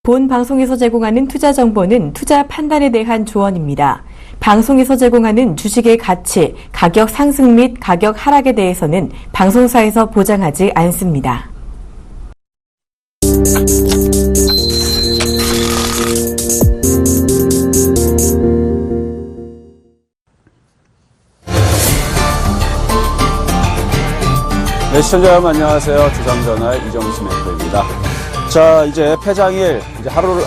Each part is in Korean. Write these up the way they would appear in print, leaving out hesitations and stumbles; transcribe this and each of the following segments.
본 방송에서 제공하는 투자 정보는 투자 판단에 대한 조언입니다. 방송에서 제공하는 주식의 가치, 가격 상승 및 가격 하락에 대해서는 방송사에서 보장하지 않습니다. 네, 시청자 여러분 안녕하세요. 주상전화의 이정수 멘토입니다. 자, 이제 폐장일, 이제 하루를,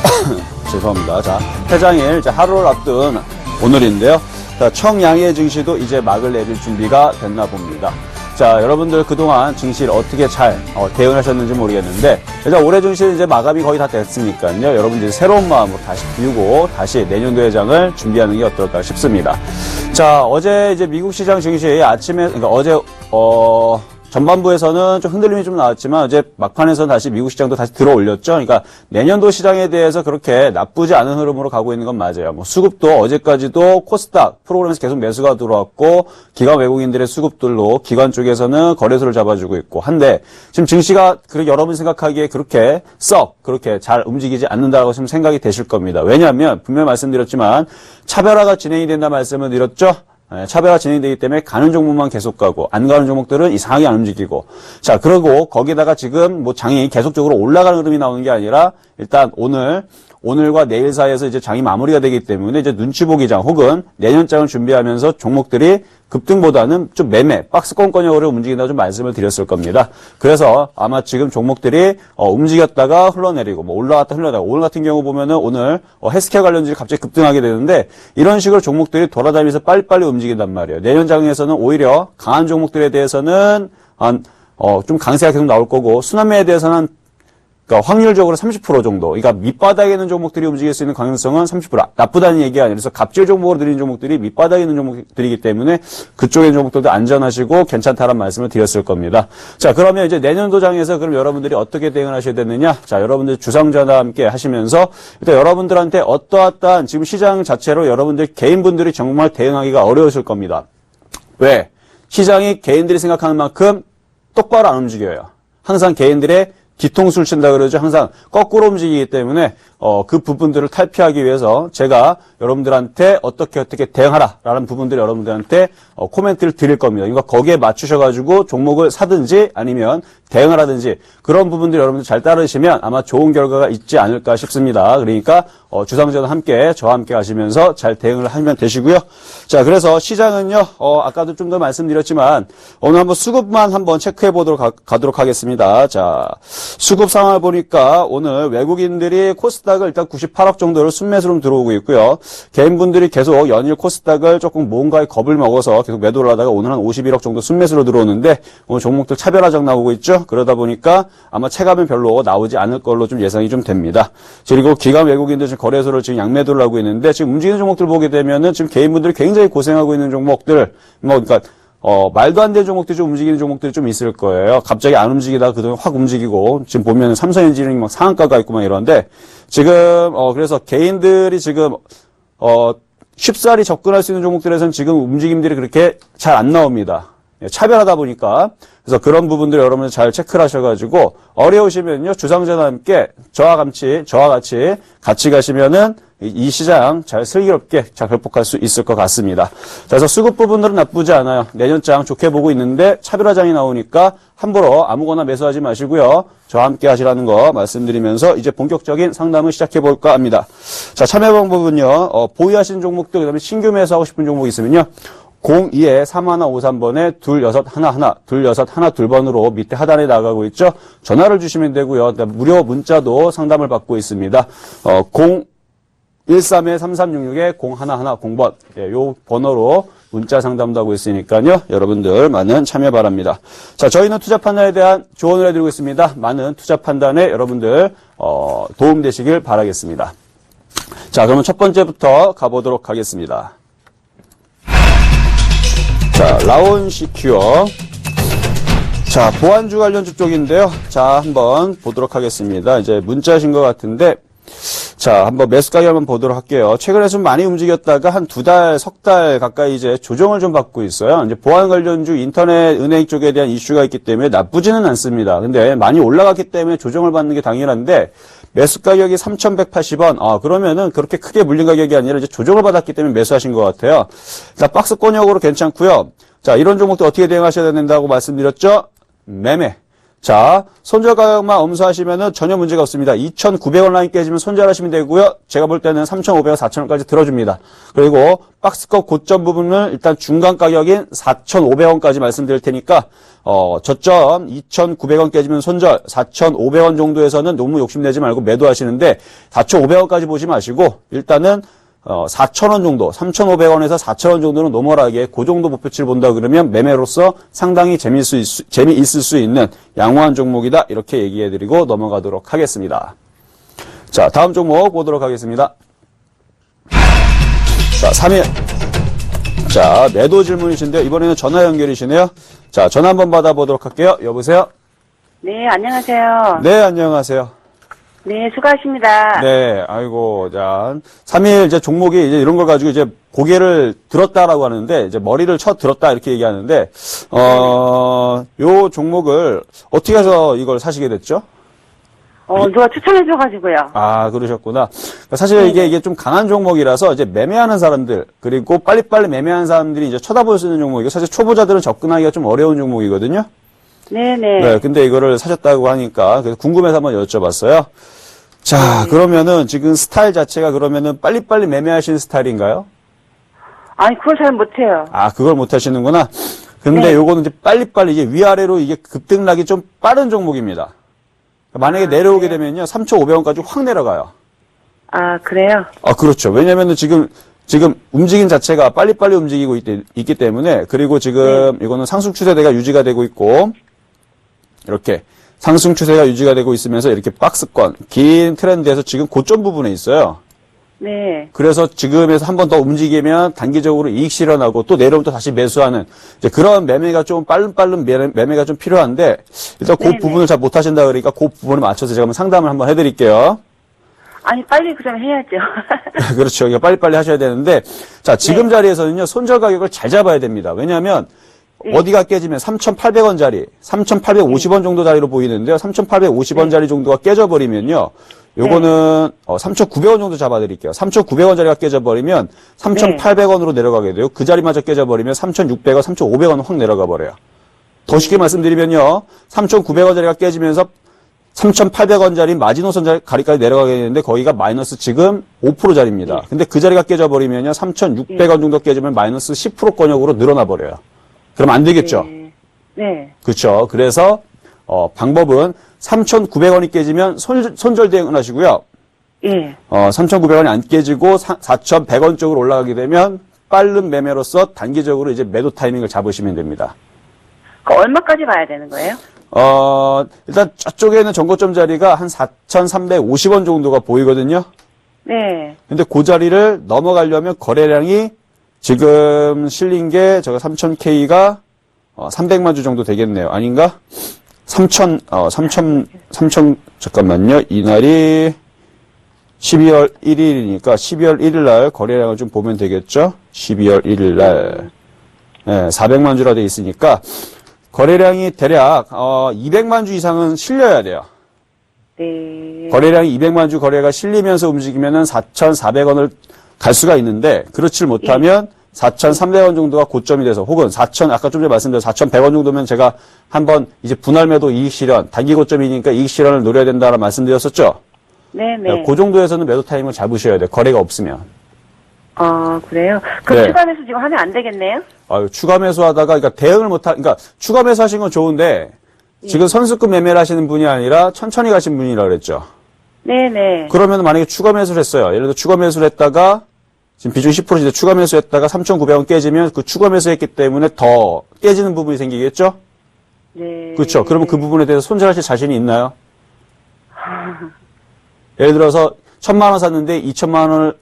죄송합니다. 자, 폐장일, 이제 하루를 앞둔 오늘인데요. 자, 청양의 증시도 이제 막을 내릴 준비가 됐나 봅니다. 자, 여러분들 그동안 증시를 어떻게 잘 대응하셨는지 모르겠는데, 일단 올해 증시는 이제 마감이 거의 다 됐으니까요. 여러분들이 새로운 마음으로 다시 비우고 다시 내년도 예장을 준비하는 게 어떨까 싶습니다. 자, 어제 이제 미국 시장 증시 아침에, 그러니까 어제, 전반부에서는 좀 흔들림이 좀 나왔지만 어제 막판에서는 다시 미국 시장도 다시 들어올렸죠. 그러니까 내년도 시장에 대해서 그렇게 나쁘지 않은 흐름으로 가고 있는 건 맞아요. 뭐 수급도 어제까지도 코스닥 프로그램에서 계속 매수가 들어왔고 기관 외국인들의 수급들로 기관 쪽에서는 거래소를 잡아주고 있고 한데 지금 증시가 여러분이 생각하기에 그렇게 그렇게 잘 움직이지 않는다고 지금 생각이 되실 겁니다. 왜냐하면 분명히 말씀드렸지만 차별화가 진행이 된다 말씀을 드렸죠. 차별화 진행되기 때문에 가는 종목만 계속 가고 안 가는 종목들은 이상하게 안 움직이고 자 그러고 거기다가 지금 뭐 장이 계속적으로 올라가는 흐름이 나오는 게 아니라 일단 오늘과 내일 사이에서 이제 장이 마무리가 되기 때문에 이제 눈치 보기 장 혹은 내년장을 준비하면서 종목들이 급등보다는 좀 박스권권형으로 움직인다고 좀 말씀을 드렸을 겁니다. 그래서 아마 지금 종목들이 움직였다가 흘러내리고 뭐 올라갔다 흘러다가 오늘 같은 경우 보면은 오늘 헬스케어 관련주들이 갑자기 급등하게 되는데 이런 식으로 종목들이 돌아다니면서 빨리빨리 움직인단 말이에요. 내년장에서는 오히려 강한 종목들에 대해서는 좀 강세가 계속 나올 거고 순환매에 대해서는 그러니까 확률적으로 30% 정도. 그러니까 밑바닥에 있는 종목들이 움직일 수 있는 가능성은 30%. 나쁘다는 얘기가 아니라 그래서 갑질 종목으로 들이는 종목들이 밑바닥에 있는 종목들이기 때문에 그쪽의 종목들도 안전하시고 괜찮다라는 말씀을 드렸을 겁니다. 자, 그러면 이제 내년도장에서 그럼 여러분들이 어떻게 대응을 하셔야 되느냐? 자, 여러분들 주상전화와 함께 하시면서 일단 여러분들한테 어떠한 지금 시장 자체로 여러분들 개인분들이 정말 대응하기가 어려우실 겁니다. 왜? 시장이 개인들이 생각하는 만큼 똑바로 안 움직여요. 항상 개인들의 뒤통수를 친다 그러죠. 항상 거꾸로 움직이기 때문에 그 부분들을 탈피하기 위해서 제가 여러분들한테 어떻게 대응하라라는 부분들을 여러분들한테 코멘트를 드릴 겁니다. 그러니까 거기에 맞추셔가지고 종목을 사든지 아니면 대응을 하든지 그런 부분들 여러분들 잘 따르시면 아마 좋은 결과가 있지 않을까 싶습니다. 그러니까 주상전화 함께 저와 함께 하시면서 잘 대응을 하면 되시고요. 자, 그래서 시장은요. 아까도 좀 더 말씀드렸지만 오늘 한번 수급만 한번 체크해 보도록 가도록 하겠습니다. 자, 수급 상황을 보니까 오늘 외국인들이 코스닥을 일단 98억 정도를 순매수로 들어오고 있고요. 개인분들이 계속 연일 코스닥을 조금 뭔가에 겁을 먹어서 계속 매도를 하다가 오늘 한 51억 정도 순매수로 들어오는데 오늘 종목들 차별화적 나오고 있죠. 그러다 보니까 아마 체감은 별로 나오지 않을 걸로 좀 예상이 좀 됩니다. 그리고 기관 외국인들 지금 거래소를 지금 양매도를 하고 있는데 지금 움직이는 종목들 보게 되면은 지금 개인분들이 굉장히 고생하고 있는 종목들 그러니까 말도 안 되는 종목들이 좀 움직이는 종목들이 좀 있을 거예요. 갑자기 안 움직이다가 그동안 확 움직이고, 지금 보면 삼성엔지니어링 막 상한가가 있고 막 이러는데, 지금, 그래서 개인들이 지금, 쉽사리 접근할 수 있는 종목들에서는 지금 움직임들이 그렇게 잘 안 나옵니다. 차별하다 보니까. 그래서 그런 부분들 여러분들 잘 체크를 하셔가지고, 어려우시면요, 주상전화 함께, 저와 같이 가시면은, 이 시장 잘 슬기롭게 잘 극복할 수 있을 것 같습니다. 그래서 수급 부분들은 나쁘지 않아요. 내년장 좋게 보고 있는데 차별화장이 나오니까 함부로 아무거나 매수하지 마시고요. 저와 함께 하시라는 거 말씀드리면서 이제 본격적인 상담을 시작해 볼까 합니다. 자, 참여 방법은요. 보유하신 종목들 그다음에 신규 매수하고 싶은 종목 있으면요. 02-3153번에 26112번으로 밑에 하단에 나가고 있죠. 전화를 주시면 되고요. 무료 문자도 상담을 받고 있습니다. 13-3366-0110번. 예, 요 번호로 문자 상담도 하고 있으니까요. 여러분들 많은 참여 바랍니다. 자, 저희는 투자 판단에 대한 조언을 해드리고 있습니다. 많은 투자 판단에 여러분들, 도움되시길 바라겠습니다. 자, 그러면 첫 번째부터 가보도록 하겠습니다. 자, 라온 시큐어. 자, 보안주 관련주 쪽인데요. 자, 한번 보도록 하겠습니다. 이제 문자신 것 같은데, 자, 한번 매수 가격 한번 보도록 할게요. 최근에 좀 많이 움직였다가 한 2달, 석 달 가까이 이제 조정을 좀 받고 있어요. 이제 보안 관련주 인터넷 은행 쪽에 대한 이슈가 있기 때문에 나쁘지는 않습니다. 근데 많이 올라갔기 때문에 조정을 받는 게 당연한데 매수 가격이 3,180원. 그러면은 그렇게 크게 물린 가격이 아니라 이제 조정을 받았기 때문에 매수하신 것 같아요. 자, 박스권역으로 괜찮고요. 자, 이런 종목도 어떻게 대응하셔야 된다고 말씀드렸죠? 매매. 자, 손절 가격만 엄수하시면은 전혀 문제가 없습니다. 2,900원 라인 깨지면 손절하시면 되고요. 제가 볼 때는 3,500원, 4,000원까지 들어줍니다. 그리고 박스권 고점 부분을 일단 중간 가격인 4,500원까지 말씀드릴 테니까 저점 2,900원 깨지면 손절, 4,500원 정도에서는 너무 욕심내지 말고 매도하시는데 4,500원까지 보지 마시고 일단은 4,000원 정도, 3,500원에서 4,000원 정도는 노멀하게 그 정도 목표치를 본다 그러면 매매로서 상당히 재미있을 수 있는 양호한 종목이다. 이렇게 얘기해드리고 넘어가도록 하겠습니다. 자, 다음 종목 보도록 하겠습니다. 자, 3일. 자, 매도 질문이신데요. 이번에는 전화 연결이시네요. 자, 전화 한번 받아보도록 할게요. 여보세요? 네, 안녕하세요. 네, 안녕하세요. 네, 수고하십니다. 네, 아이고, 자, 3일 이제 종목이 이제 이런 걸 가지고 이제 고개를 들었다라고 하는데, 이제 머리를 쳐 들었다 이렇게 얘기하는데, 요 종목을 어떻게 해서 이걸 사시게 됐죠? 누가 추천해줘가지고요. 아, 그러셨구나. 사실 이게 좀 강한 종목이라서 이제 매매하는 사람들, 그리고 빨리빨리 매매하는 사람들이 이제 쳐다볼 수 있는 종목이고, 사실 초보자들은 접근하기가 좀 어려운 종목이거든요. 네네. 네, 근데 이거를 사셨다고 하니까, 그래서 궁금해서 한번 여쭤봤어요. 자, 그러면은 지금 스타일 자체가 그러면은 빨리빨리 매매하시는 스타일인가요? 아니, 그걸 잘 못해요. 아, 그걸 못 하시는구나. 근데 네. 요거는 이제 빨리빨리 이게 위아래로 이게 급등락이 좀 빠른 종목입니다. 만약에 내려오게 되면요, 3,500원까지 확 내려가요. 아, 그래요? 그렇죠. 왜냐면은 지금 움직임 자체가 빨리빨리 움직이고 있기 때문에, 그리고 지금 이거는 상승 추세대가 유지가 되고 있고, 이렇게 상승 추세가 유지가 되고 있으면서 이렇게 박스권, 긴 트렌드에서 지금 고점 부분에 있어요. 네. 그래서 지금에서 한 번 더 움직이면 단기적으로 이익 실현하고 또 내려오면 또 다시 매수하는 이제 그런 매매가 좀 빠른 매매가 좀 필요한데 일단 그 네네. 부분을 잘 못하신다 그러니까 그 부분을 맞춰서 제가 한번 상담을 한번 해드릴게요. 아니, 빨리 그럼 해야죠. 그렇죠. 이거 빨리빨리 하셔야 되는데 자 지금 자리에서는요 손절 가격을 잘 잡아야 됩니다. 왜냐하면 어디가 깨지면 3,800원짜리, 3,850원 정도 자리로 보이는데요. 3,850원짜리 정도가 깨져버리면요. 요거는 3,900원 정도 잡아드릴게요. 3,900원짜리가 깨져버리면 3,800원으로 내려가게 돼요. 그 자리마저 깨져버리면 3,600원, 3,500원 확 내려가 버려요. 더 쉽게 말씀드리면요. 3,900원짜리가 깨지면서 3,800원짜리 마지노선 자리까지 내려가게 되는데 거기가 마이너스 지금 5%짜리입니다. 근데 그 자리가 깨져버리면요. 3,600원 정도 깨지면 마이너스 10%권역으로 늘어나 버려요. 그럼 안 되겠죠? 네. 그렇죠. 그래서 방법은 3,900원이 깨지면 손절 대응을 하시고요. 예. 3,900원이 안 깨지고 4,100원 쪽으로 올라가게 되면 빠른 매매로서 단기적으로 이제 매도 타이밍을 잡으시면 됩니다. 그 얼마까지 봐야 되는 거예요? 일단 저쪽에는 전고점 자리가 한 4,350원 정도가 보이거든요. 네. 근데 그 자리를 넘어가려면 거래량이 지금 실린 게 저거 3,000K가 300만 주 정도 되겠네요. 아닌가? 3,000 잠깐만요. 이날이 12월 1일이니까 12월 1일 날 거래량을 좀 보면 되겠죠? 12월 1일 날. 네, 400만 주라 돼 있으니까 거래량이 대략 200만 주 이상은 실려야 돼요. 네. 거래량이 200만 주 거래가 실리면서 움직이면은 4,400원을 갈 수가 있는데 그렇지 못하면 4,300원 정도가 고점이 돼서 혹은 아까 좀 전에 말씀드린 4,100원 정도면 제가 한번 이제 분할 매도 이익 실현, 단기 고점이니까 이익 실현을 노려야 된다라는 말씀드렸었죠? 네네. 그 정도에서는 매도 타임을 잡으셔야 돼요. 거래가 없으면. 그래요? 그럼 네. 추가 매수 지금 하면 안 되겠네요? 추가 매수하다가, 그러니까 그러니까 추가 매수하신 건 좋은데 지금 선수급 매매를 하시는 분이 아니라 천천히 가신 분이라 그랬죠? 네네. 그러면 만약에 추가 매수를 했어요. 예를 들어 추가 매수를 했다가 지금 비중 10%인데 추가 매수했다가 3,900원 깨지면 그 추가 매수했기 때문에 더 깨지는 부분이 생기겠죠? 네. 그렇죠. 그러면 그 부분에 대해서 손절하실 자신이 있나요? 예를 들어서 1,000만 원 샀는데 2천만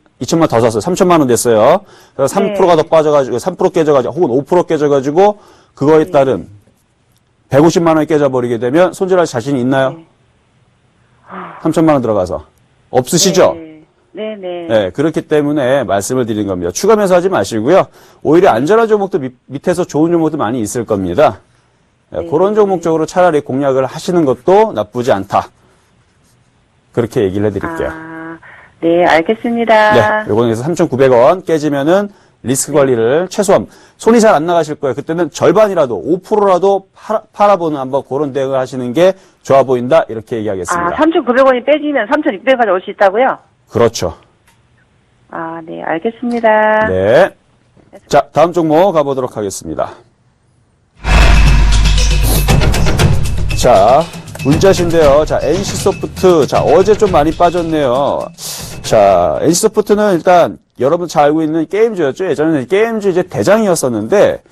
더 샀어요. 3천만 원 됐어요. 그래서 3%가 더 빠져가지고 3% 깨져가지고 혹은 5% 깨져가지고 그거에 따른 150만 원이 깨져버리게 되면 손절할 자신이 있나요? 3천만 원 들어가서 없으시죠? 네네. 네, 그렇기 때문에 말씀을 드린 겁니다. 추가 매수하지 마시고요. 오히려 안전한 종목도 밑에서 좋은 종목도 많이 있을 겁니다. 네, 그런 종목 쪽으로 차라리 공략을 하시는 것도 나쁘지 않다. 그렇게 얘기를 해드릴게요. 네, 알겠습니다. 네, 요거는 그래서 3,900원 깨지면은 리스크 관리를 최소한 손이 잘 안 나가실 거예요. 그때는 절반이라도 5%라도 팔아보는 한번 그런 대응을 하시는 게 좋아 보인다 이렇게 얘기하겠습니다. 3,900원이 빼지면 3,600원까지 올 수 있다고요? 그렇죠. 네, 알겠습니다. 네. 자, 다음 종목 가보도록 하겠습니다. 자, 문자신데요. 자, NC소프트. 자, 어제 좀 많이 빠졌네요. 자, NC소프트는 일단 여러분 잘 알고 있는 게임주였죠. 예전에는 게임주 이제 대장이었었는데,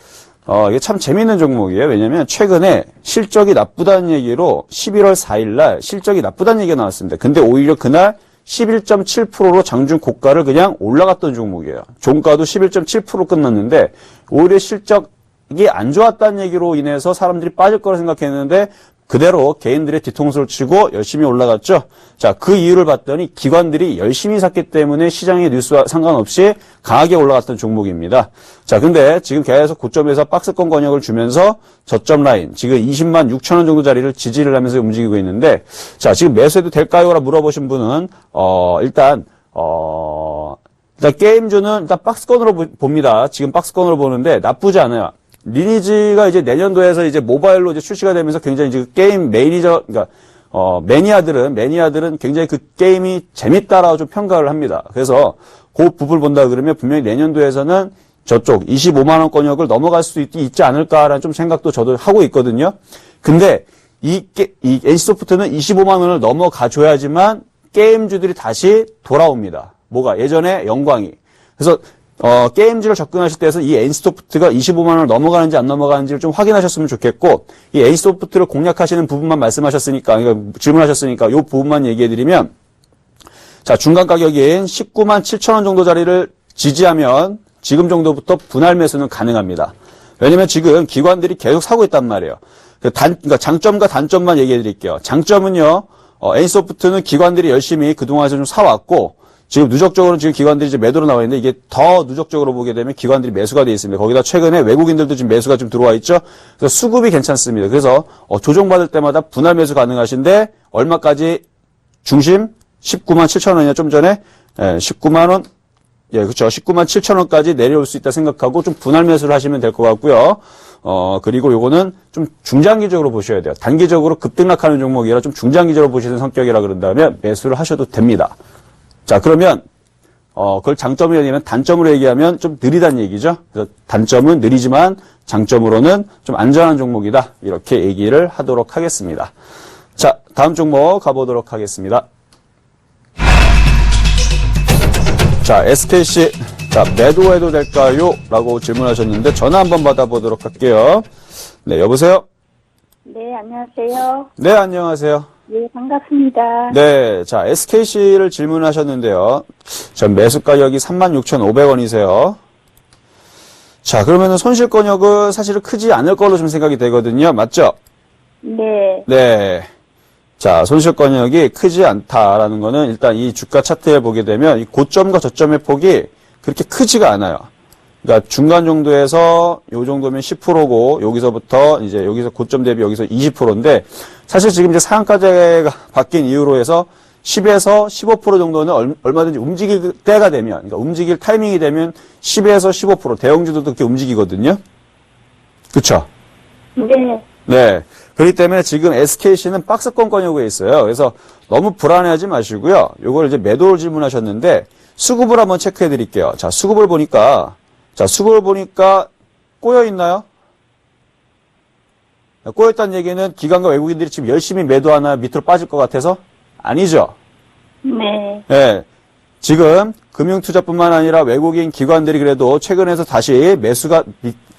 이게 참 재밌는 종목이에요. 왜냐면 최근에 실적이 나쁘다는 얘기로 11월 4일 날 실적이 나쁘다는 얘기가 나왔습니다. 근데 오히려 그날 11.7%로 장중 고가를 그냥 올라갔던 종목이에요. 종가도 11.7% 끝났는데 오히려 실적이 안 좋았다는 얘기로 인해서 사람들이 빠질 거라 생각했는데 그대로 개인들의 뒤통수를 치고 열심히 올라갔죠. 자, 그 이유를 봤더니 기관들이 열심히 샀기 때문에 시장의 뉴스와 상관없이 강하게 올라갔던 종목입니다. 자, 근데 지금 계속 고점에서 박스권 권역을 주면서 저점 라인, 지금 20만 6천 원 정도 자리를 지지를 하면서 움직이고 있는데, 자, 지금 매수해도 될까요? 라 물어보신 분은, 일단 게임주는 일단 박스권으로 봅니다. 지금 박스권으로 보는데 나쁘지 않아요. 리니지가 이제 내년도에서 이제 모바일로 이제 출시가 되면서 굉장히 이제 게임 그러니까, 매니아들은 굉장히 그 게임이 재밌다라고 좀 평가를 합니다. 그래서 그 부분을 본다 그러면 분명히 내년도에서는 저쪽 25만원 권역을 넘어갈 수 있지 않을까라는 좀 생각도 저도 하고 있거든요. 근데 이 NC소프트는 25만원을 넘어가 줘야지만 게임주들이 다시 돌아옵니다. 뭐가? 예전에 영광이. 그래서 게임주를 접근하실 때에서 이 NC소프트가 25만원을 넘어가는지 안 넘어가는지를 좀 확인하셨으면 좋겠고, 이 NC소프트를 공략하시는 부분만 말씀하셨으니까, 그러니까 질문하셨으니까, 이 부분만 얘기해드리면, 자, 중간 가격인 19만 7천원 정도 자리를 지지하면, 지금 정도부터 분할 매수는 가능합니다. 왜냐면 지금 기관들이 계속 사고 있단 말이에요. 그러니까 장점과 단점만 얘기해드릴게요. 장점은요, NC소프트는 기관들이 열심히 그동안에서 좀 사왔고, 지금 누적적으로 지금 기관들이 이제 매도로 나와 있는데 이게 더 누적적으로 보게 되면 기관들이 매수가 돼 있습니다. 거기다 최근에 외국인들도 지금 매수가 좀 들어와 있죠. 그래서 수급이 괜찮습니다. 그래서 조정받을 때마다 분할 매수 가능하신데 얼마까지 중심 19만 7천 원이냐 좀 전에 19만 원 그렇죠. 19만 7천 원까지 내려올 수 있다 생각하고 좀 분할 매수를 하시면 될 것 같고요. 그리고 요거는 좀 중장기적으로 보셔야 돼요. 단기적으로 급등락하는 종목이라 좀 중장기적으로 보시는 성격이라 그런다면 매수를 하셔도 됩니다. 자, 그러면, 그걸 장점이 아니면 단점으로 얘기하면 좀 느리다는 얘기죠. 그래서 단점은 느리지만 장점으로는 좀 안전한 종목이다. 이렇게 얘기를 하도록 하겠습니다. 자, 다음 종목 가보도록 하겠습니다. 자, SKC. 자, 매도해도 될까요? 라고 질문하셨는데 전화 한번 받아보도록 할게요. 네, 여보세요? 네, 안녕하세요. 네, 안녕하세요. 네, 반갑습니다. 네, 자, SKC를 질문하셨는데요. 전 매수 가격이 36,500원이세요. 자, 그러면은 손실 권역은 사실은 크지 않을 걸로 좀 생각이 되거든요. 맞죠? 네. 네. 자, 손실 권역이 크지 않다라는 거는 일단 이 주가 차트에 보게 되면 이 고점과 저점의 폭이 그렇게 크지가 않아요. 그러니까 중간 정도에서 요 정도면 10%고 여기서부터 이제 여기서 고점 대비 여기서 20%인데 사실 지금 이제 상한가제가 바뀐 이후로 해서 10에서 15% 정도는 얼마든지 움직일 때가 되면, 그러니까 움직일 타이밍이 되면 10에서 15% 대형주들도 그렇게 움직이거든요. 그쵸? 네. 네. 그렇기 때문에 지금 SKC는 박스권 권역에 있어요. 그래서 너무 불안해하지 마시고요. 요걸 이제 매도를 질문하셨는데 수급을 한번 체크해 드릴게요. 자, 수급을 보니까 꼬여 있나요? 꼬였다는 얘기는 기관과 외국인들이 지금 열심히 매도하나 밑으로 빠질 것 같아서? 아니죠. 네. 네. 지금 금융투자뿐만 아니라 외국인 기관들이 그래도 최근에서 다시 매수가,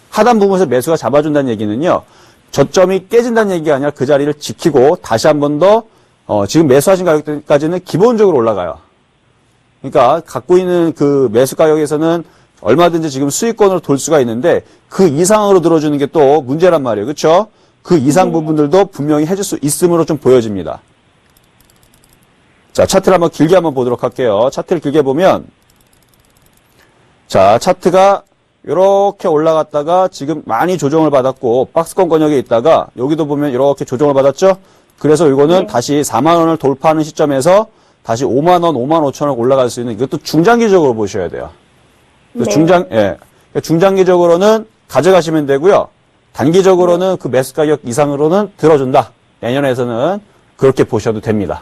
하단 부분에서 매수가 잡아준다는 얘기는요. 저점이 깨진다는 얘기가 아니라 그 자리를 지키고 다시 한 번 더, 지금 매수하신 가격까지는 기본적으로 올라가요. 그러니까 갖고 있는 그 매수 가격에서는 얼마든지 지금 수익권으로 돌 수가 있는데 그 이상으로 들어주는 게 또 문제란 말이에요. 그렇죠? 그 이상 부분들도 분명히 해줄 수 있음으로 좀 보여집니다. 자, 차트를 한번 길게 한번 보도록 할게요. 차트를 길게 보면 자, 차트가 이렇게 올라갔다가 지금 많이 조정을 받았고 박스권 권역에 있다가 여기도 보면 이렇게 조정을 받았죠? 그래서 이거는 다시 4만 원을 돌파하는 시점에서 다시 5만 원, 5만 5천 원 올라갈 수 있는 이것도 중장기적으로 보셔야 돼요. 그래서 네. 중장기적으로는 가져가시면 되고요. 단기적으로는 그 매수 가격 이상으로는 들어준다. 내년에서는 그렇게 보셔도 됩니다.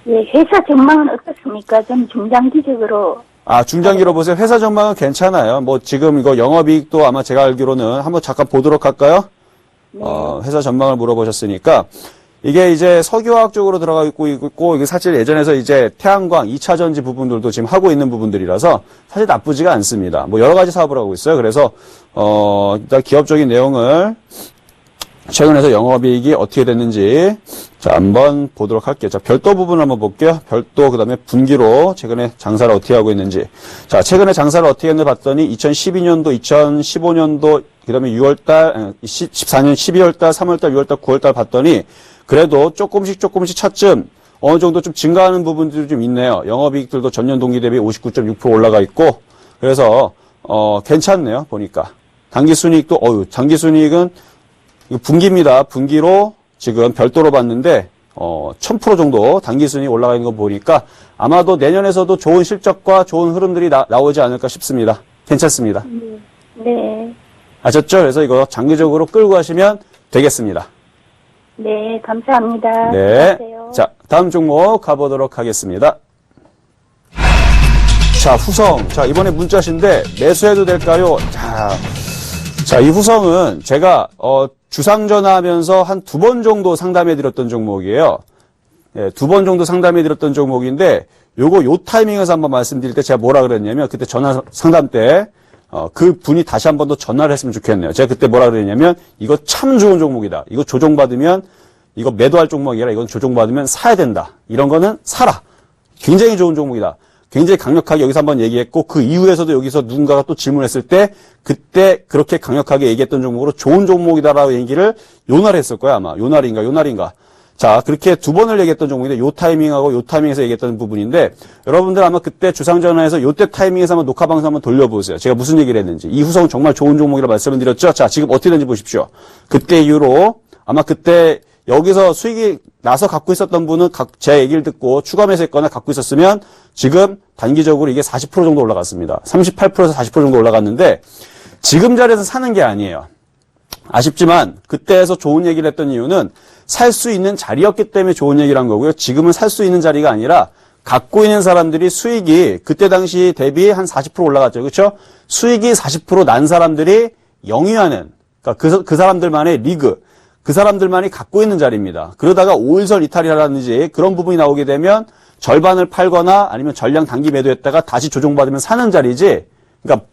예, 회사 전망은 어떻습니까? 좀 중장기적으로. 중장기로 보세요. 회사 전망은 괜찮아요. 뭐 지금 이거 영업이익도 아마 제가 알기로는 한번 잠깐 보도록 할까요? 회사 전망을 물어보셨으니까 이게 이제 석유화학 쪽으로 들어가 있고 이게 사실 예전에서 이제 태양광 2차 전지 부분들도 지금 하고 있는 부분들이라서 사실 나쁘지가 않습니다. 뭐 여러 가지 사업을 하고 있어요. 그래서 일단 기업적인 내용을 최근에서 영업이익이 어떻게 됐는지 자 한번 보도록 할게요. 자 별도 부분 한번 볼게요. 별도 그다음에 분기로 최근에 장사를 어떻게 하고 있는지. 자 최근에 장사를 어떻게 했는지 봤더니 2012년도, 2015년도 그다음에 6월달, 14년 12월달, 3월달, 6월달, 9월달 봤더니 그래도 조금씩 차츰 어느 정도 좀 증가하는 부분들이 좀 있네요. 영업이익들도 전년 동기 대비 59.6% 올라가 있고 그래서 괜찮네요. 보니까 당기순이익도 당기순이익은 분기입니다. 분기로 지금 별도로 봤는데 1000% 정도 당기순이 올라가 있는 거 보니까 아마도 내년에서도 좋은 실적과 좋은 흐름들이 나오지 않을까 싶습니다. 괜찮습니다. 네. 아셨죠? 그래서 이거 장기적으로 끌고 가시면 되겠습니다. 네, 감사합니다. 네. 수고하세요. 자, 다음 종목 가보도록 하겠습니다. 자, 후성. 자, 이번에 문자신데 매수해도 될까요? 자, 이 후성은 제가 주상 전화하면서 한 2번 정도 상담해 드렸던 종목이에요. 예, 2번 정도 상담해 드렸던 종목인데 요 타이밍에서 한번 말씀드릴 때 제가 뭐라 그랬냐면 그때 전화 상담 때 그 분이 다시 한 번 더 전화를 했으면 좋겠네요. 제가 그때 뭐라 그랬냐면 이거 참 좋은 종목이다. 이거 조정받으면 이거 매도할 종목이 아니라 이건 조정받으면 사야 된다. 이런 거는 사라. 굉장히 좋은 종목이다. 굉장히 강력하게 여기서 한번 얘기했고 그 이후에서도 여기서 누군가가 또 질문했을 때 그때 그렇게 강력하게 얘기했던 종목으로 좋은 종목이다라고 얘기를 요날 했을 거야 아마. 요날인가. 자, 그렇게 2번을 얘기했던 종목인데 요 타이밍하고 요 타이밍에서 얘기했던 부분인데 여러분들 아마 그때 주상전화에서 요때 타이밍에서 한번 녹화 방송 한번 돌려보세요. 제가 무슨 얘기를 했는지. 이 후성은 정말 좋은 종목이라 말씀을 드렸죠. 자, 지금 어떻게 되는지 보십시오. 그때 이후로 아마 그때 여기서 수익이 나서 갖고 있었던 분은 제 얘기를 듣고 추가 매수했거나 갖고 있었으면 지금 단기적으로 이게 40% 정도 올라갔습니다. 38%에서 40% 정도 올라갔는데 지금 자리에서 사는 게 아니에요. 아쉽지만 그때에서 좋은 얘기를 했던 이유는 살 수 있는 자리였기 때문에 좋은 얘기를 한 거고요. 지금은 살 수 있는 자리가 아니라 갖고 있는 사람들이 수익이 그때 당시 대비 한 40% 올라갔죠. 그렇죠? 수익이 40% 난 사람들이 영위하는 그러니까 그 사람들만의 리그 그 사람들만이 갖고 있는 자리입니다. 그러다가 5일선 이탈이라든지 그런 부분이 나오게 되면 절반을 팔거나 아니면 전량 단기 매도했다가 다시 조정받으면 사는 자리지. 그러니까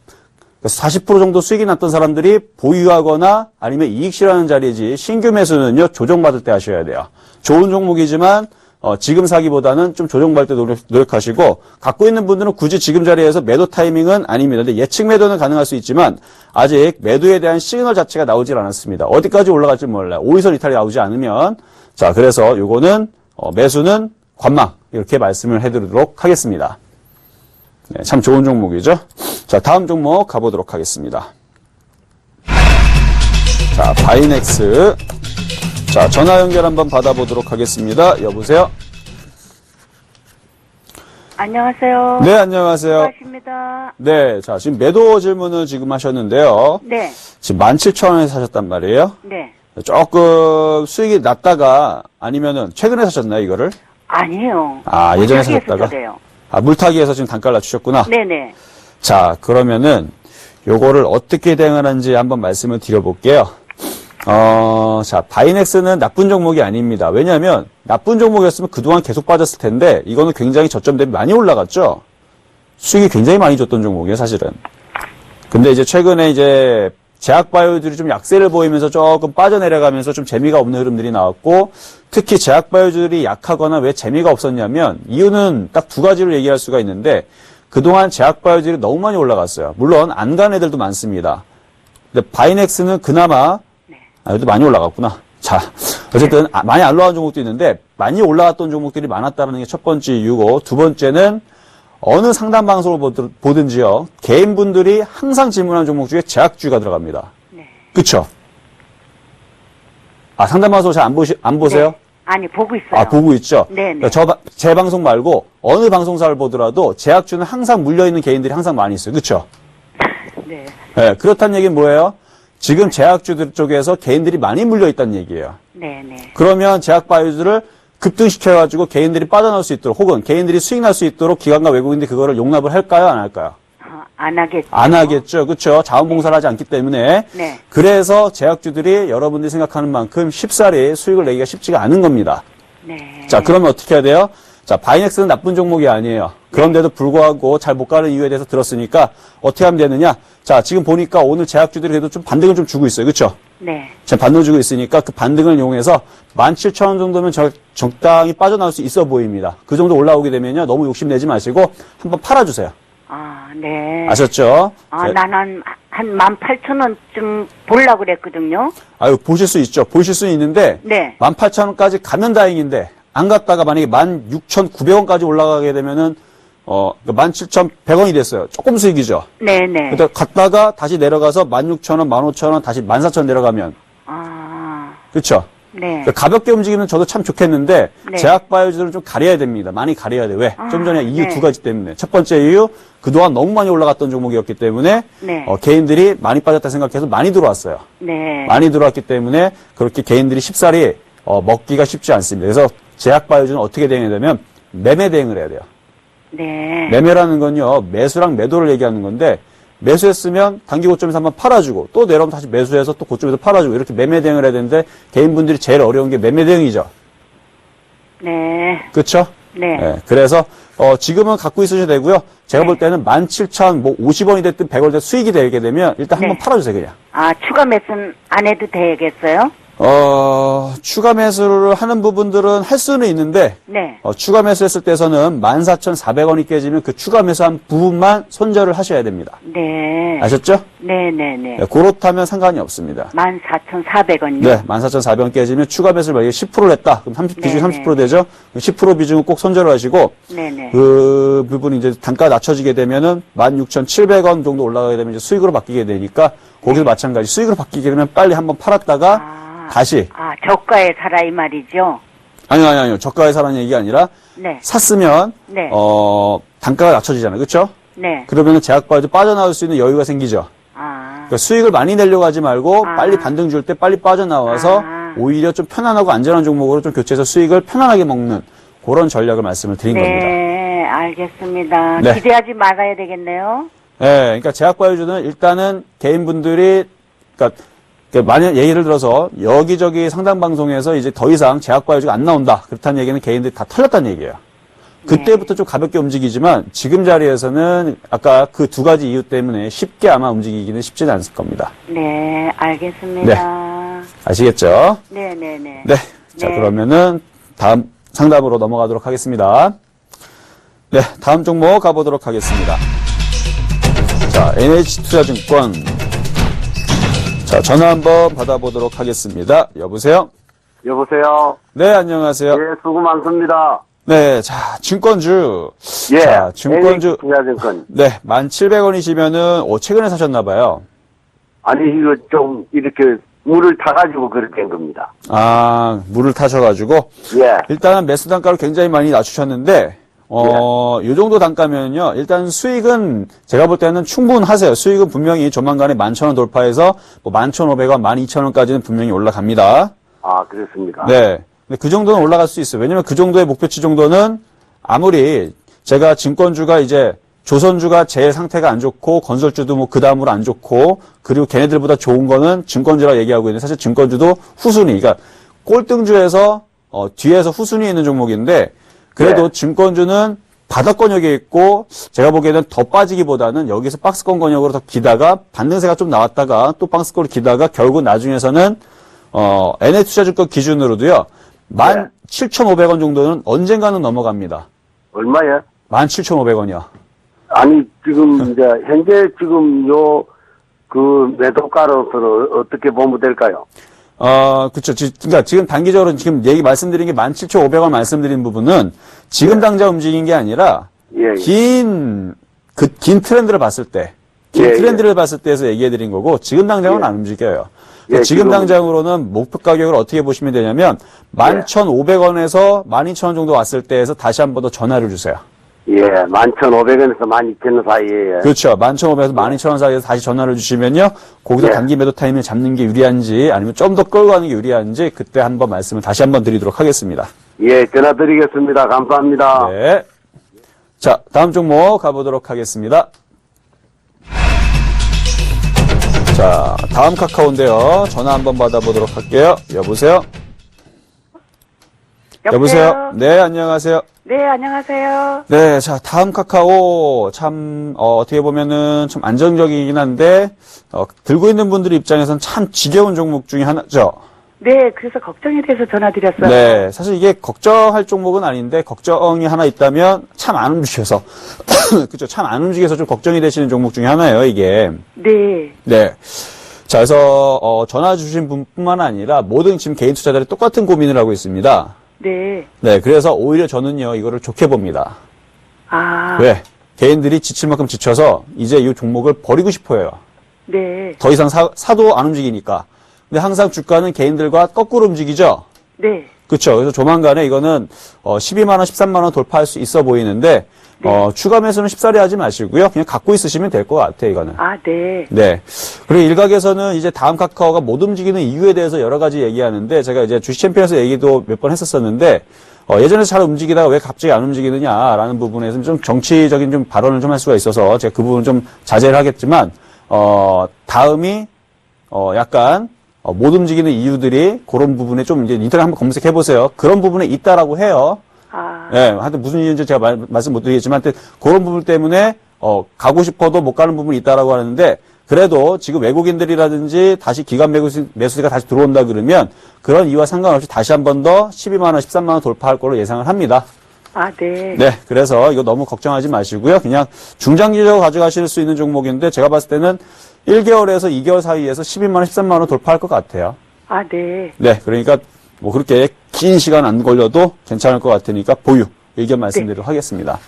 40% 정도 수익이 났던 사람들이 보유하거나 아니면 이익 실현하는 자리지 신규 매수는요 조정받을 때 하셔야 돼요. 좋은 종목이지만 지금 사기보다는 좀 조정받을 때 노력하시고 갖고 있는 분들은 굳이 지금 자리에서 매도 타이밍은 아닙니다. 근데 예측 매도는 가능할 수 있지만 아직 매도에 대한 시그널 자체가 나오질 않았습니다. 어디까지 올라갈지 몰라요. 5일선 이탈이 나오지 않으면 자 그래서 요거는 매수는 관망 이렇게 말씀을 해드리도록 하겠습니다. 네, 참 좋은 종목이죠. 자, 다음 종목 가보도록 하겠습니다. 자, 바이넥스. 자, 전화 연결 한번 받아보도록 하겠습니다. 여보세요? 안녕하세요. 네, 안녕하세요. 수고하십니다. 네, 자, 지금 매도 질문을 지금 하셨는데요. 네. 지금 17,000원에 사셨단 말이에요. 네. 조금 수익이 났다가 아니면은 최근에 사셨나요, 이거를? 아니에요. 예전에 물타기에서 사셨다가? 저래요. 물타기에서 지금 단가를 낮추셨구나. 네네. 자, 그러면은 요거를 어떻게 대응하는지 한번 말씀을 드려볼게요. 자, 바이넥스는 나쁜 종목이 아닙니다. 왜냐하면 나쁜 종목이었으면 그동안 계속 빠졌을 텐데 이거는 굉장히 저점 대비 많이 올라갔죠. 수익이 굉장히 많이 줬던 종목이에요, 사실은. 근데 이제 최근에 이제 제약바이오들이 좀 약세를 보이면서 조금 빠져내려가면서 좀 재미가 없는 흐름들이 나왔고 특히 제약바이오들이 약하거나 왜 재미가 없었냐면 이유는 딱 2가지로 얘기할 수가 있는데 그동안 제약바이오들이 너무 많이 올라갔어요. 물론 안 간 애들도 많습니다. 근데 바이넥스는 그나마 여기도 많이 올라갔구나. 자, 어쨌든 많이 안 올라간 종목도 있는데 많이 올라갔던 종목들이 많았다는 게 첫 번째 이유고 두 번째는 어느 상담 방송을 보든지요. 개인분들이 항상 질문하는 종목 중에 제약주가 들어갑니다. 네. 그쵸? 상담 방송 잘 안 보세요? 네. 아니, 보고 있어요. 아, 보고 있죠? 네네. 제 방송 말고 어느 방송사를 보더라도 제약주는 항상 물려있는 개인들이 항상 많이 있어요. 그쵸? 네. 네, 그렇다는 얘기는 뭐예요? 지금 제약주들 쪽에서 개인들이 많이 물려있다는 얘기예요. 네네. 그러면 제약바이오주를 급등시켜가지고 개인들이 빠져나올 수 있도록 혹은 개인들이 수익 날 수 있도록 기관과 외국인들이 그거를 용납을 할까요? 안 할까요? 안 하겠죠. 안 하겠죠. 그렇죠. 자원봉사를 하지 않기 때문에. 네. 그래서 제약주들이 여러분들이 생각하는 만큼 쉽사리 수익을 내기가 쉽지가 않은 겁니다. 네. 자, 그러면 어떻게 해야 돼요? 자, 바이넥스는 나쁜 종목이 아니에요. 그런데도 불구하고 잘 못 가는 이유에 대해서 들었으니까 어떻게 하면 되느냐? 자, 지금 보니까 오늘 제약주들이 그래도 좀 반등을 좀 주고 있어요. 그렇죠? 네. 지금 반등 주고 있으니까 그 반등을 이용해서 17,000원 정도면 적당히 빠져나올 수 있어 보입니다. 그 정도 올라오게 되면요. 너무 욕심내지 마시고 한번 팔아주세요. 아, 네. 아셨죠? 아, 네. 나는 한 18,000원쯤 보려고 그랬거든요. 아유, 보실 수 있죠. 보실 수 있는데 네. 18,000원까지 가면 다행인데 안 갔다가 만약에 16,900원까지 올라가게 되면은 17,100원이 됐어요. 조금 수익이죠. 네네. 근데 갔다가 다시 내려가서 16,000원, 15,000원, 다시 14,000원 내려가면 아, 그렇죠? 네. 가볍게 움직이면 저도 참 좋겠는데 네. 제약바이오주들은 좀 가려야 됩니다. 많이 가려야 돼. 왜? 좀 전에 이유 네. 두 가지 때문에. 첫 번째 이유, 그동안 너무 많이 올라갔던 종목이었기 때문에 네. 개인들이 많이 빠졌다 생각해서 많이 들어왔어요. 네. 많이 들어왔기 때문에 그렇게 개인들이 쉽사리 먹기가 쉽지 않습니다. 그래서 제약바이오주는 어떻게 대응해야 되면 매매 대응을 해야 돼요. 네. 매매라는 건요, 매수랑 매도를 얘기하는 건데, 매수했으면 단기 고점에서 한번 팔아주고, 또 내려오면 다시 매수해서 또 고점에서 팔아주고, 이렇게 매매 대응을 해야 되는데, 개인분들이 제일 어려운 게 매매 대응이죠. 네. 그쵸? 네. 그래서, 지금은 갖고 있으셔도 되고요. 제가 볼 때는 17,050원이 됐든 100원이 됐든 수익이 되게 되면, 일단 한번 네. 팔아주세요, 그냥. 아, 추가 매수는 안 해도 되겠어요? 추가 매수를 하는 부분들은 할 수는 있는데, 네. 추가 매수했을 때서는 14,400원이 깨지면 그 추가 매수한 부분만 손절을 하셔야 됩니다. 네. 아셨죠? 네네네. 네, 그렇다면 상관이 없습니다. 14,400원요? 네, 14,400원 깨지면 추가 매수를 만약에 10%를 했다. 그럼 비중이 네네. 30% 되죠? 10% 비중은 꼭 손절을 하시고, 네네. 그 부분이 이제 단가가 낮춰지게 되면은 16,700원 정도 올라가게 되면 이제 수익으로 바뀌게 되니까, 거기서 마찬가지 수익으로 바뀌게 되면 빨리 한번 팔았다가 다시. 아, 저가에 살아 이 말이죠? 아니요. 저가에 사라는 얘기가 아니라, 네. 샀으면, 네. 단가가 낮춰지잖아요. 그쵸? 네. 그러면은 제약바이오도 빠져나올 수 있는 여유가 생기죠. 아. 그러니까 수익을 많이 내려고 하지 말고 아. 빨리 반등 줄 때 빨리 빠져나와서 아. 오히려 좀 편안하고 안전한 종목으로 좀 교체해서 수익을 편안하게 먹는 그런 전략을 말씀을 드린 겁니다. 네, 알겠습니다. 네. 기대하지 말아야 되겠네요. 네, 그러니까 제약바이오주는 일단은 개인분들이 그러니까 만약 예를 들어서 여기저기 상담 방송에서 이제 더 이상 제약바이오주가 안 나온다. 그렇다는 얘기는 개인들이 다 털렸다는 얘기예요. 그때부터 좀 가볍게 움직이지만 지금 자리에서는 아까 그 두 가지 이유 때문에 쉽게 아마 움직이기는 쉽지는 않을 겁니다. 네, 알겠습니다. 아시겠죠? 네네네. 네. 자, 네. 그러면은 다음 상담으로 넘어가도록 하겠습니다. 네, 다음 종목 가보도록 하겠습니다. 자, NH투자증권. 자, 전화 한번 받아보도록 하겠습니다. 여보세요? 여보세요. 네, 안녕하세요. 예, 수고 많습니다. 네, 자, 증권주. 예, 자, 증권주. 투자증권. 네, 1,700원이시면은, 최근에 사셨나봐요. 아니 이거 좀 이렇게 물을 타가지고 그렇게 된 겁니다. 아, 물을 타셔가지고. 예, 일단은 매수 단가를 굉장히 많이 낮추셨는데, 요 정도 단가면요, 일단 수익은 제가 볼 때는 충분하세요. 수익은 분명히 조만간에 11,000원 돌파해서 뭐 11,500원, 12,000원까지는 분명히 올라갑니다. 아 그렇습니까? 네. 근데 그 정도는 올라갈 수 있어요. 왜냐면 그 정도의 목표치 정도는 아무리 제가 증권주가 이제 조선주가 제일 상태가 안 좋고 건설주도 뭐 그 다음으로 안 좋고 그리고 걔네들보다 좋은 거는 증권주라고 얘기하고 있는데 사실 증권주도 후순위, 그러니까 꼴등주에서 뒤에서 후순위에 있는 종목인데 그래도 네. 증권주는 바닥권 역에 있고 제가 보기에는 더 빠지기보다는 여기서 박스권 권역으로 더 기다가 반등세가 좀 나왔다가 또 박스권으로 기다가 결국 나중에서는 NH투자증권 기준으로도요 17,500원 정도는 언젠가는 넘어갑니다. 얼마야? 17,500원이요. 아니 지금 이제 현재 지금 요 그 매도가로서는 어떻게 보면 될까요? 그쵸. 그러니까 지금 단기적으로 지금 얘기 말씀드린 게 17,500원 말씀드린 부분은 지금 당장 움직인 게 아니라 예, 예. 긴 트렌드를 봤을 때, 긴 예, 트렌드를 봤을 때에서 얘기해 드린 거고 지금 당장은 예. 안 움직여요. 예, 지금 당장으로는 목표 가격을 어떻게 보시면 되냐면 11,500원에서 12,000원 정도 왔을 때에서 다시 한 번 더 전화를 주세요. 예, 11,500원에서 12,000원 사이에. 그렇죠. 11,500원에서 12,000원 사이에서 다시 전화를 주시면요. 거기서 예. 단기 매도 타이밍을 잡는 게 유리한지 아니면 좀 더 끌고 가는 게 유리한지 그때 한번 말씀을 다시 한번 드리도록 하겠습니다. 예, 전화 드리겠습니다. 감사합니다. 네. 자, 다음 종목 가보도록 하겠습니다. 자, 다음 카카오인데요. 전화 한번 받아보도록 할게요. 여보세요? 여보세요? 네, 안녕하세요. 네, 안녕하세요. 네, 자, 다음 카카오 참 어떻게 보면은 좀 안정적이긴 한데 들고 있는 분들 입장에서는 참 지겨운 종목 중에 하나죠. 네, 그래서 걱정이 돼서 전화드렸어요. 네, 사실 이게 걱정할 종목은 아닌데 걱정이 하나 있다면 참 안 움직여서 그렇죠. 참 안 움직여서 좀 걱정이 되시는 종목 중에 하나예요, 이게. 네. 네. 자, 그래서 전화 주신 분뿐만 아니라 모든 지금 개인 투자자들이 똑같은 고민을 하고 있습니다. 네. 네, 그래서 오히려 저는요, 이거를 좋게 봅니다. 아. 왜? 개인들이 지칠 만큼 지쳐서 이제 이 종목을 버리고 싶어요. 네. 더 이상 사도 안 움직이니까. 근데 항상 주가는 개인들과 거꾸로 움직이죠? 네. 그렇죠. 그래서 조만간에 이거는 12만 원, 13만 원 돌파할 수 있어 보이는데 추가 매수는 쉽사리 하지 마시고요. 그냥 갖고 있으시면 될 것 같아요, 이거는. 아, 네. 네. 그리고 일각에서는 이제 다음 카카오가 못 움직이는 이유에 대해서 여러 가지 얘기하는데 제가 이제 주식 챔피언에서 얘기도 몇 번 했었었는데 예전에 잘 움직이다가 왜 갑자기 안 움직이느냐라는 부분에서 좀 정치적인 좀 발언을 좀 할 수가 있어서 제가 그 부분은 좀 자제를 하겠지만 다음이 약간 못 움직이는 이유들이 그런 부분에 좀 이제 인터넷 한번 검색해 보세요. 그런 부분에 있다라고 해요. 아. 예, 하여튼 무슨 이유인지 제가 말씀 못 드리겠지만, 하여튼 그런 부분 때문에, 가고 싶어도 못 가는 부분이 있다라고 하는데, 그래도 지금 외국인들이라든지 다시 기관 매수세가 다시 들어온다 그러면, 그런 이유와 상관없이 다시 한 번 더 12만원, 13만원 돌파할 걸로 예상을 합니다. 아, 네. 네, 그래서 이거 너무 걱정하지 마시고요. 그냥 중장기적으로 가져가실 수 있는 종목인데, 제가 봤을 때는 1개월에서 2개월 사이에서 12만원, 13만원 돌파할 것 같아요. 아, 네. 네, 그러니까 뭐 그렇게 긴 시간 안 걸려도 괜찮을 것 같으니까 보유 의견 말씀드리도록 하겠습니다.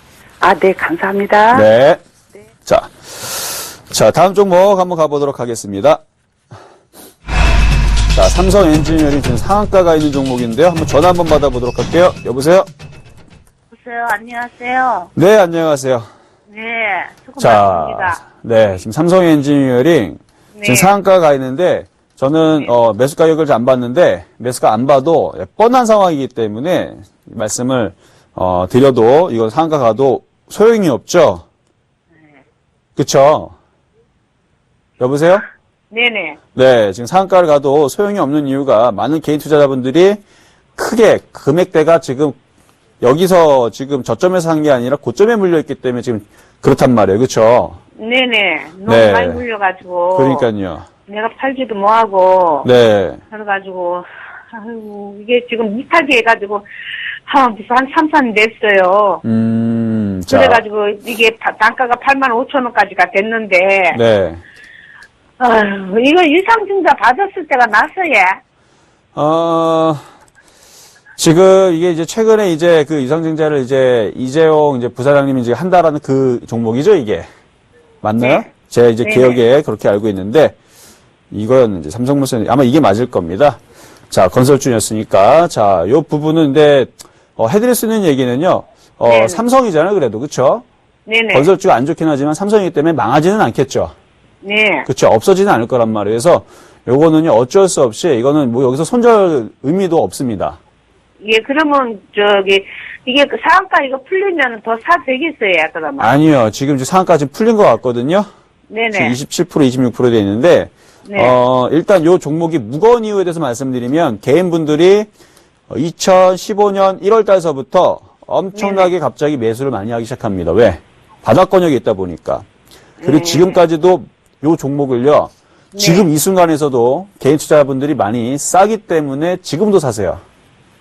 아, 네. 감사합니다. 네. 자, 다음 종목 한번 가보도록 하겠습니다. 자, 삼성 엔지니어링 지금 상한가가 있는 종목인데요. 한번 전화 한번 받아보도록 할게요. 여보세요? 여보세요. 안녕하세요. 네, 안녕하세요. 네, 수고 많습니다. 자, 네, 지금 삼성 엔지니어링 지금 네. 상한가가 있는데 저는 매수 가격을 잘 안 봤는데 매수가 안 봐도 뻔한 상황이기 때문에 말씀을 드려도 이건 상한가 가도 소용이 없죠. 그쵸? 여보세요? 네네. 네, 지금 상한가를 가도 소용이 없는 이유가 많은 개인 투자자분들이 크게 금액대가 지금 여기서 지금 저점에서 산 게 아니라 고점에 물려있기 때문에 지금 그렇단 말이에요. 그쵸? 네네. 너무 네. 많이 물려가지고. 그러니까요. 내가 팔지도 뭐하고. 네. 그래가지고, 아이고, 이게 지금 이탈기 해가지고, 한 3산 냈어요. 자. 그래가지고, 이게 단가가 85,000원까지가 됐는데. 네. 아유, 이거 유상증자 받았을 때가 났어요. 지금 이게 이제 최근에 이제 그 유상증자를 이제 이재용 이제 부사장님이 이제 한다라는 그 종목이죠, 이게. 맞나요? 네. 제 이제 네네. 기억에 그렇게 알고 있는데, 이건 이제 삼성물산, 아마 이게 맞을 겁니다. 자, 건설주였으니까. 자, 요 부분은 근데, 해드릴 수 있는 얘기는요, 네네. 삼성이잖아요, 그래도. 그쵸? 네네. 건설주가 안 좋긴 하지만 삼성이기 때문에 망하지는 않겠죠. 네. 그쵸? 없어지는 않을 거란 말이에요. 그래서 요거는요, 어쩔 수 없이, 이거는 뭐 여기서 손절 의미도 없습니다. 예, 그러면, 이게 그 상한가 이거 풀리면 더 사 되겠어요, 그러면. 아니요. 지금 상한까지 풀린 것 같거든요. 네네. 지금 27%, 26% 돼 있는데, 네. 일단 요 종목이 무거운 이유에 대해서 말씀드리면, 개인분들이 2015년 1월 달서부터 엄청나게 갑자기 매수를 많이 하기 시작합니다. 왜? 바닥권역에 있다 보니까. 그리고 네. 지금까지도 요 종목을요, 지금 이 순간에서도 개인 투자자분들이 많이 싸기 때문에 지금도 사세요.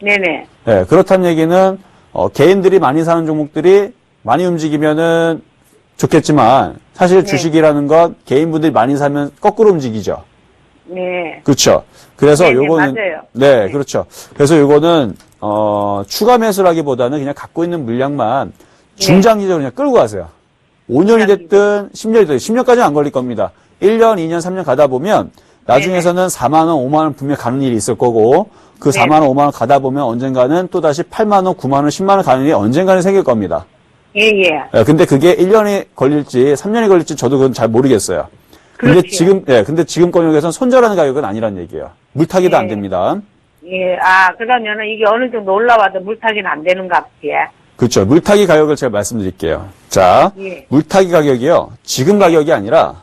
네네. 네, 그렇다는 얘기는 개인들이 많이 사는 종목들이 많이 움직이면은 좋겠지만 사실 주식이라는 건 개인분들이 많이 사면 거꾸로 움직이죠. 네. 그렇죠. 그래서 네네, 요거는 맞아요. 네, 그렇죠. 그래서 요거는 추가 매수라기보다는 그냥 갖고 있는 물량만 중장기적으로 그냥 끌고 가세요. 5년이 됐든 10년이 됐든 10년까지는 안 걸릴 겁니다. 1년, 2년, 3년 가다 보면 나중에서는 4만 원, 5만 원 분명히 가는 일이 있을 거고 그 4만 원, 5만 원 가다 보면 언젠가는 또 다시 8만 원, 9만 원, 10만 원 가는 일이 언젠가는 생길 겁니다. 예, 예. 근데 그게 1년이 걸릴지 3년이 걸릴지 저도 그건 잘 모르겠어요. 근데 그렇지요. 지금 근데 지금 권역에서는 손절하는 가격은 아니란 얘기예요. 물타기도 안 됩니다. 예, 그러면은 이게 어느 정도 올라와도 물타기는 안 되는가 보지. 그렇죠. 물타기 가격을 제가 말씀드릴게요. 자, 예. 물타기 가격이요. 지금 가격이 아니라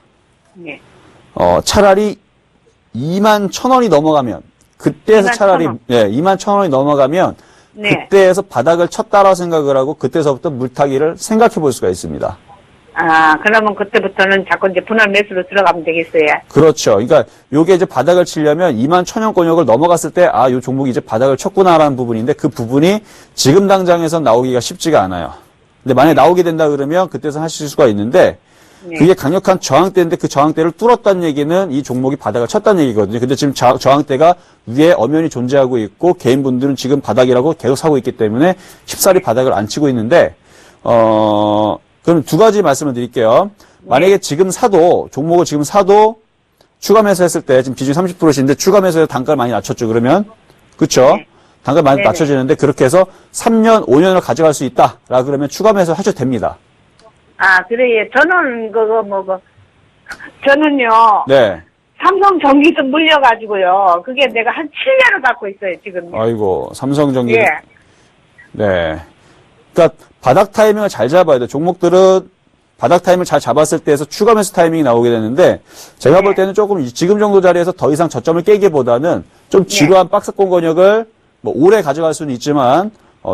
예. 차라리 2만 1,000원이 넘어가면 그때에서 2만 차라리 1,000원. 2만 1,000원이 넘어가면 네. 그때에서 바닥을 쳤다라고 생각을 하고 그때서부터 물타기를 생각해 볼 수가 있습니다. 그러면 그때부터는 자꾸 이제 분할 매수로 들어가면 되겠어요. 그렇죠. 그러니까 요게 이제 바닥을 치려면 2만 1,000원 권역을 넘어갔을 때 요 종목이 이제 바닥을 쳤구나라는 부분인데 그 부분이 지금 당장에서 나오기가 쉽지가 않아요. 근데 만약에 나오게 된다 그러면 그때서 하실 수가 있는데 네. 그게 강력한 저항대인데 그 저항대를 뚫었다는 얘기는 이 종목이 바닥을 쳤다는 얘기거든요. 근데 지금 저항대가 위에 엄연히 존재하고 있고 개인분들은 지금 바닥이라고 계속 사고 있기 때문에 쉽사리 바닥을 안 치고 있는데 그럼 두 가지 말씀을 드릴게요. 만약에 지금 사도 종목을 지금 사도 추가 매수했을 때 지금 비중이 30%신데 추가 매수해서 단가를 많이 낮췄죠. 그러면 그렇죠? 네. 단가 많이 네네. 낮춰지는데 그렇게 해서 3년, 5년을 가져갈 수 있다라 그러면 추가 매수 하셔도 됩니다. 그래요. 저는 저는요. 네. 삼성 전기도 물려가지고요. 그게 내가 한 7년을 갖고 있어요, 지금. 아이고 삼성전기. 예. 네. 그러니까 바닥 타이밍을 잘 잡아야 돼. 종목들은 바닥 타이밍을 잘 잡았을 때에서 추가 매수 타이밍이 나오게 되는데 제가 볼 때는 조금 지금 정도 자리에서 더 이상 저점을 깨기보다는 좀 지루한 박스권 권역을 뭐 오래 가져갈 수는 있지만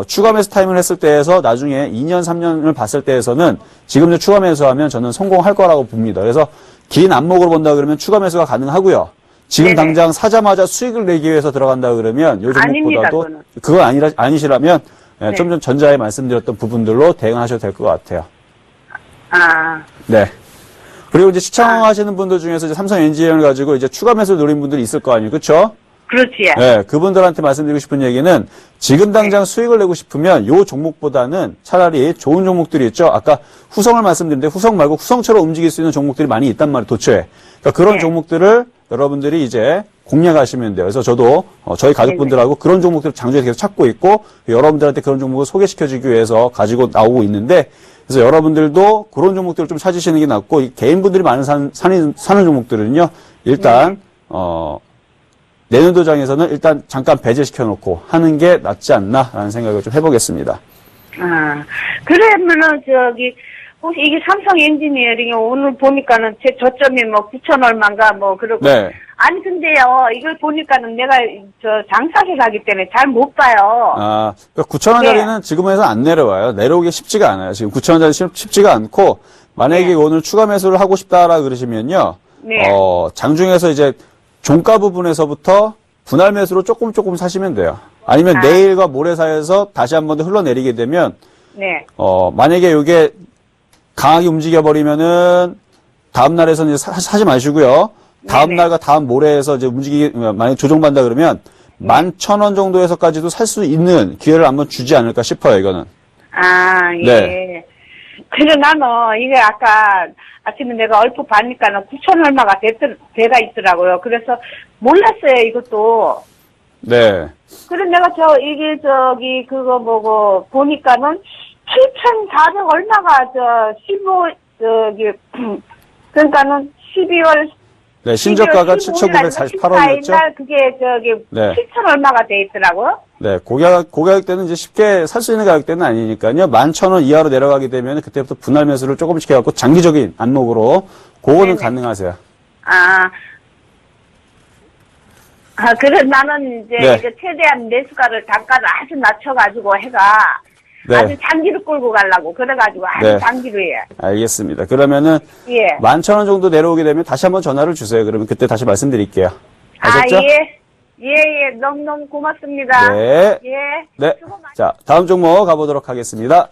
추가 매수 타이밍을 했을 때에서 나중에 2년, 3년을 봤을 때에서는 지금 추가 매수하면 저는 성공할 거라고 봅니다. 그래서 긴 안목으로 본다 그러면 추가 매수가 가능하고요. 지금 네네. 당장 사자마자 수익을 내기 위해서 들어간다 그러면 요 아닙니다, 종목보다도 그거는. 그건 아니시라면 네. 좀 전 전자에 말씀드렸던 부분들로 대응하셔도 될 것 같아요. 네. 그리고 이제 시청하시는 분들 중에서 이제 삼성 엔지니어를 가지고 이제 추가 매수를 노린 분들이 있을 거 아니에요. 그렇죠? 그렇지. 네. 그분들한테 말씀드리고 싶은 얘기는 지금 당장 수익을 내고 싶으면 요 종목보다는 차라리 좋은 종목들이 있죠. 아까 후성을 말씀드렸는데 후성 말고 후성처럼 움직일 수 있는 종목들이 많이 있단 말이에요. 도처에. 그러니까 그런 네. 종목들을 여러분들이 이제 공략하시면 돼요. 그래서 저도 저희 가족분들하고 그런 종목들을 장주에 계속 찾고 있고 여러분들한테 그런 종목을 소개시켜주기 위해서 가지고 나오고 있는데 그래서 여러분들도 그런 종목들을 좀 찾으시는 게 낫고 이 개인분들이 많은 사는 종목들은요. 일단 내년도장에서는 일단 잠깐 배제시켜 놓고 하는 게 낫지 않나라는 생각을 좀 해보겠습니다. 그러면은 혹시 이게 삼성 엔지니어링이 오늘 보니까는 제 저점이 9천 얼마인가 그러고. 네. 아니 근데요 이걸 보니까는 내가 장사를 하기 때문에 잘 못 봐요. 그러니까 9,000원짜리는 지금에서 안 내려와요. 내려오기 쉽지가 않아요. 지금 9,000원짜리 쉽지가 않고 만약에 네. 오늘 추가 매수를 하고 싶다라 그러시면요. 네. 장중에서 이제 종가 부분에서부터 분할 매수로 조금 사시면 돼요. 아니면 내일과 모레 사이에서 다시 한 번 더 흘러내리게 되면 네. 만약에 이게 강하게 움직여 버리면은 다음 날에서는 이제 사지 마시고요. 다음 네네. 날과 다음 모레에서 이제 만약에 조정받는다 그러면 11,000원 정도에서까지도 살 수 있는 기회를 한번 주지 않을까 싶어요, 이거는. 예. 네. 그래 나는 이게 아까 아침에 내가 얼핏 봐니까는 9천 얼마가 돼가 있더라고요. 그래서 몰랐어요, 이것도. 네. 그래 내가 이게 그거 보니까는 7,400 얼마가 15 그러니까는 12월 네, 신저가가 7,948원이었죠? 날 그게 네. 7천 얼마가 돼 있더라고요. 네, 고가격대는 이제 쉽게 살 수 있는 가격대는 아니니까요. 11,000원 이하로 내려가게 되면 그때부터 분할 매수를 조금씩 해갖고 장기적인 안목으로 그거는 네네. 가능하세요. 그래 나는 이제 네. 이게 최대한 매수가를 단가를 아주 낮춰가지고 해가 네. 아주 장기로 끌고 가려고 그래가지고 아주 네. 장기로 해. 알겠습니다. 그러면은 예. 11,000원 정도 내려오게 되면 다시 한번 전화를 주세요. 그러면 그때 다시 말씀드릴게요. 아셨죠? 예. 너무너무 고맙습니다. 네. 예. 네. 수고 많이 자, 다음 종목 가보도록 하겠습니다.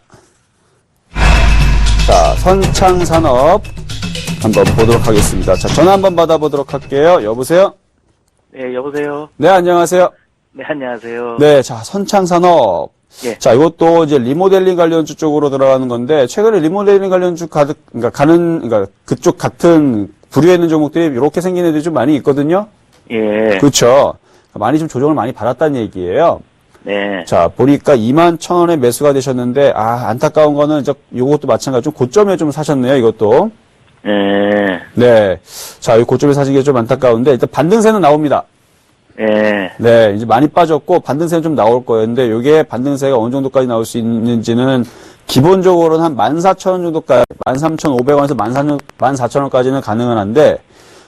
자, 선창산업 한번 보도록 하겠습니다. 자, 전화 한번 받아보도록 할게요. 여보세요? 네, 여보세요. 네, 안녕하세요. 네, 안녕하세요. 네, 자, 선창산업. 예. 자, 이것도 이제 리모델링 관련주 쪽으로 들어가는 건데, 최근에 리모델링 관련주 그쪽 같은 부류에 있는 종목들이 이렇게 생긴 애들이 좀 많이 있거든요. 예. 그렇죠. 많이 좀 조정을 많이 받았다는 얘기예요. 네. 자, 보니까 21,000원에 매수가 되셨는데, 안타까운 거는, 요것도 마찬가지로 좀 고점에 좀 사셨네요, 이것도. 예. 네. 자, 이 고점에 사신 게 좀 안타까운데, 일단 반등세는 나옵니다. 예. 네, 이제 많이 빠졌고, 반등세는 좀 나올 거예요. 근데 요게 반등세가 어느 정도까지 나올 수 있는지는, 기본적으로는 한 14,000원 정도까지, 13,500원에서 14,000원까지는 가능은 한데,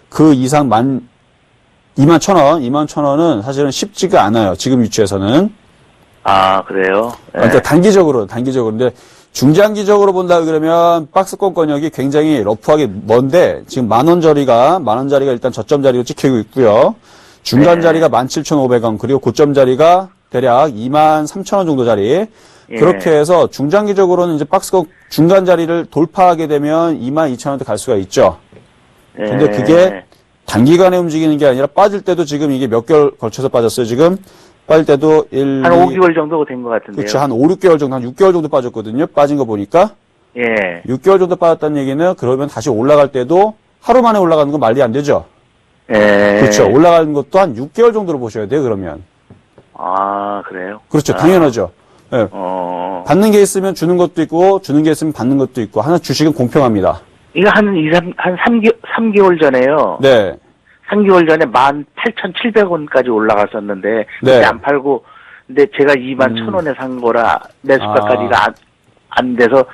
그 이상 21,000원은 사실은 쉽지가 않아요. 지금 위치에서는. 아, 그래요? 예. 그러니까 단기적으로. 근데 중장기적으로 본다 그러면 박스권권역이 굉장히 러프하게 먼데 지금 만원짜리가 일단 저점 자리로 찍히고 있고요. 중간 자리가 17,500원 그리고 고점 자리가 대략 23,000원 정도 자리. 예. 그렇게 해서 중장기적으로는 이제 박스권 중간 자리를 돌파하게 되면 22,000원대 갈 수가 있죠. 근데 그게 단기간에 움직이는 게 아니라 빠질 때도 지금 이게 몇 개월 걸쳐서 빠졌어요. 지금 빠질 때도 한 5개월 정도 된 것 같은데요. 그렇죠. 한 5, 6개월 정도, 한 6개월 정도 빠졌거든요. 빠진 거 보니까. 예. 6개월 정도 빠졌다는 얘기는 그러면 다시 올라갈 때도 하루 만에 올라가는 건 말이 안 되죠. 예. 그렇죠. 올라가는 것도 한 6개월 정도로 보셔야 돼요. 그러면. 아, 그래요? 그렇죠. 아. 당연하죠. 네. 받는 게 있으면 주는 것도 있고 주는 게 있으면 받는 것도 있고 하나 주식은 공평합니다. 이거 한 3개월 전에요. 네. 3개월 전에 18,700원까지 올라갔었는데, 네. 그때 안 팔고, 근데 제가 21,000원에 산 거라, 매수가까지가 안 돼서,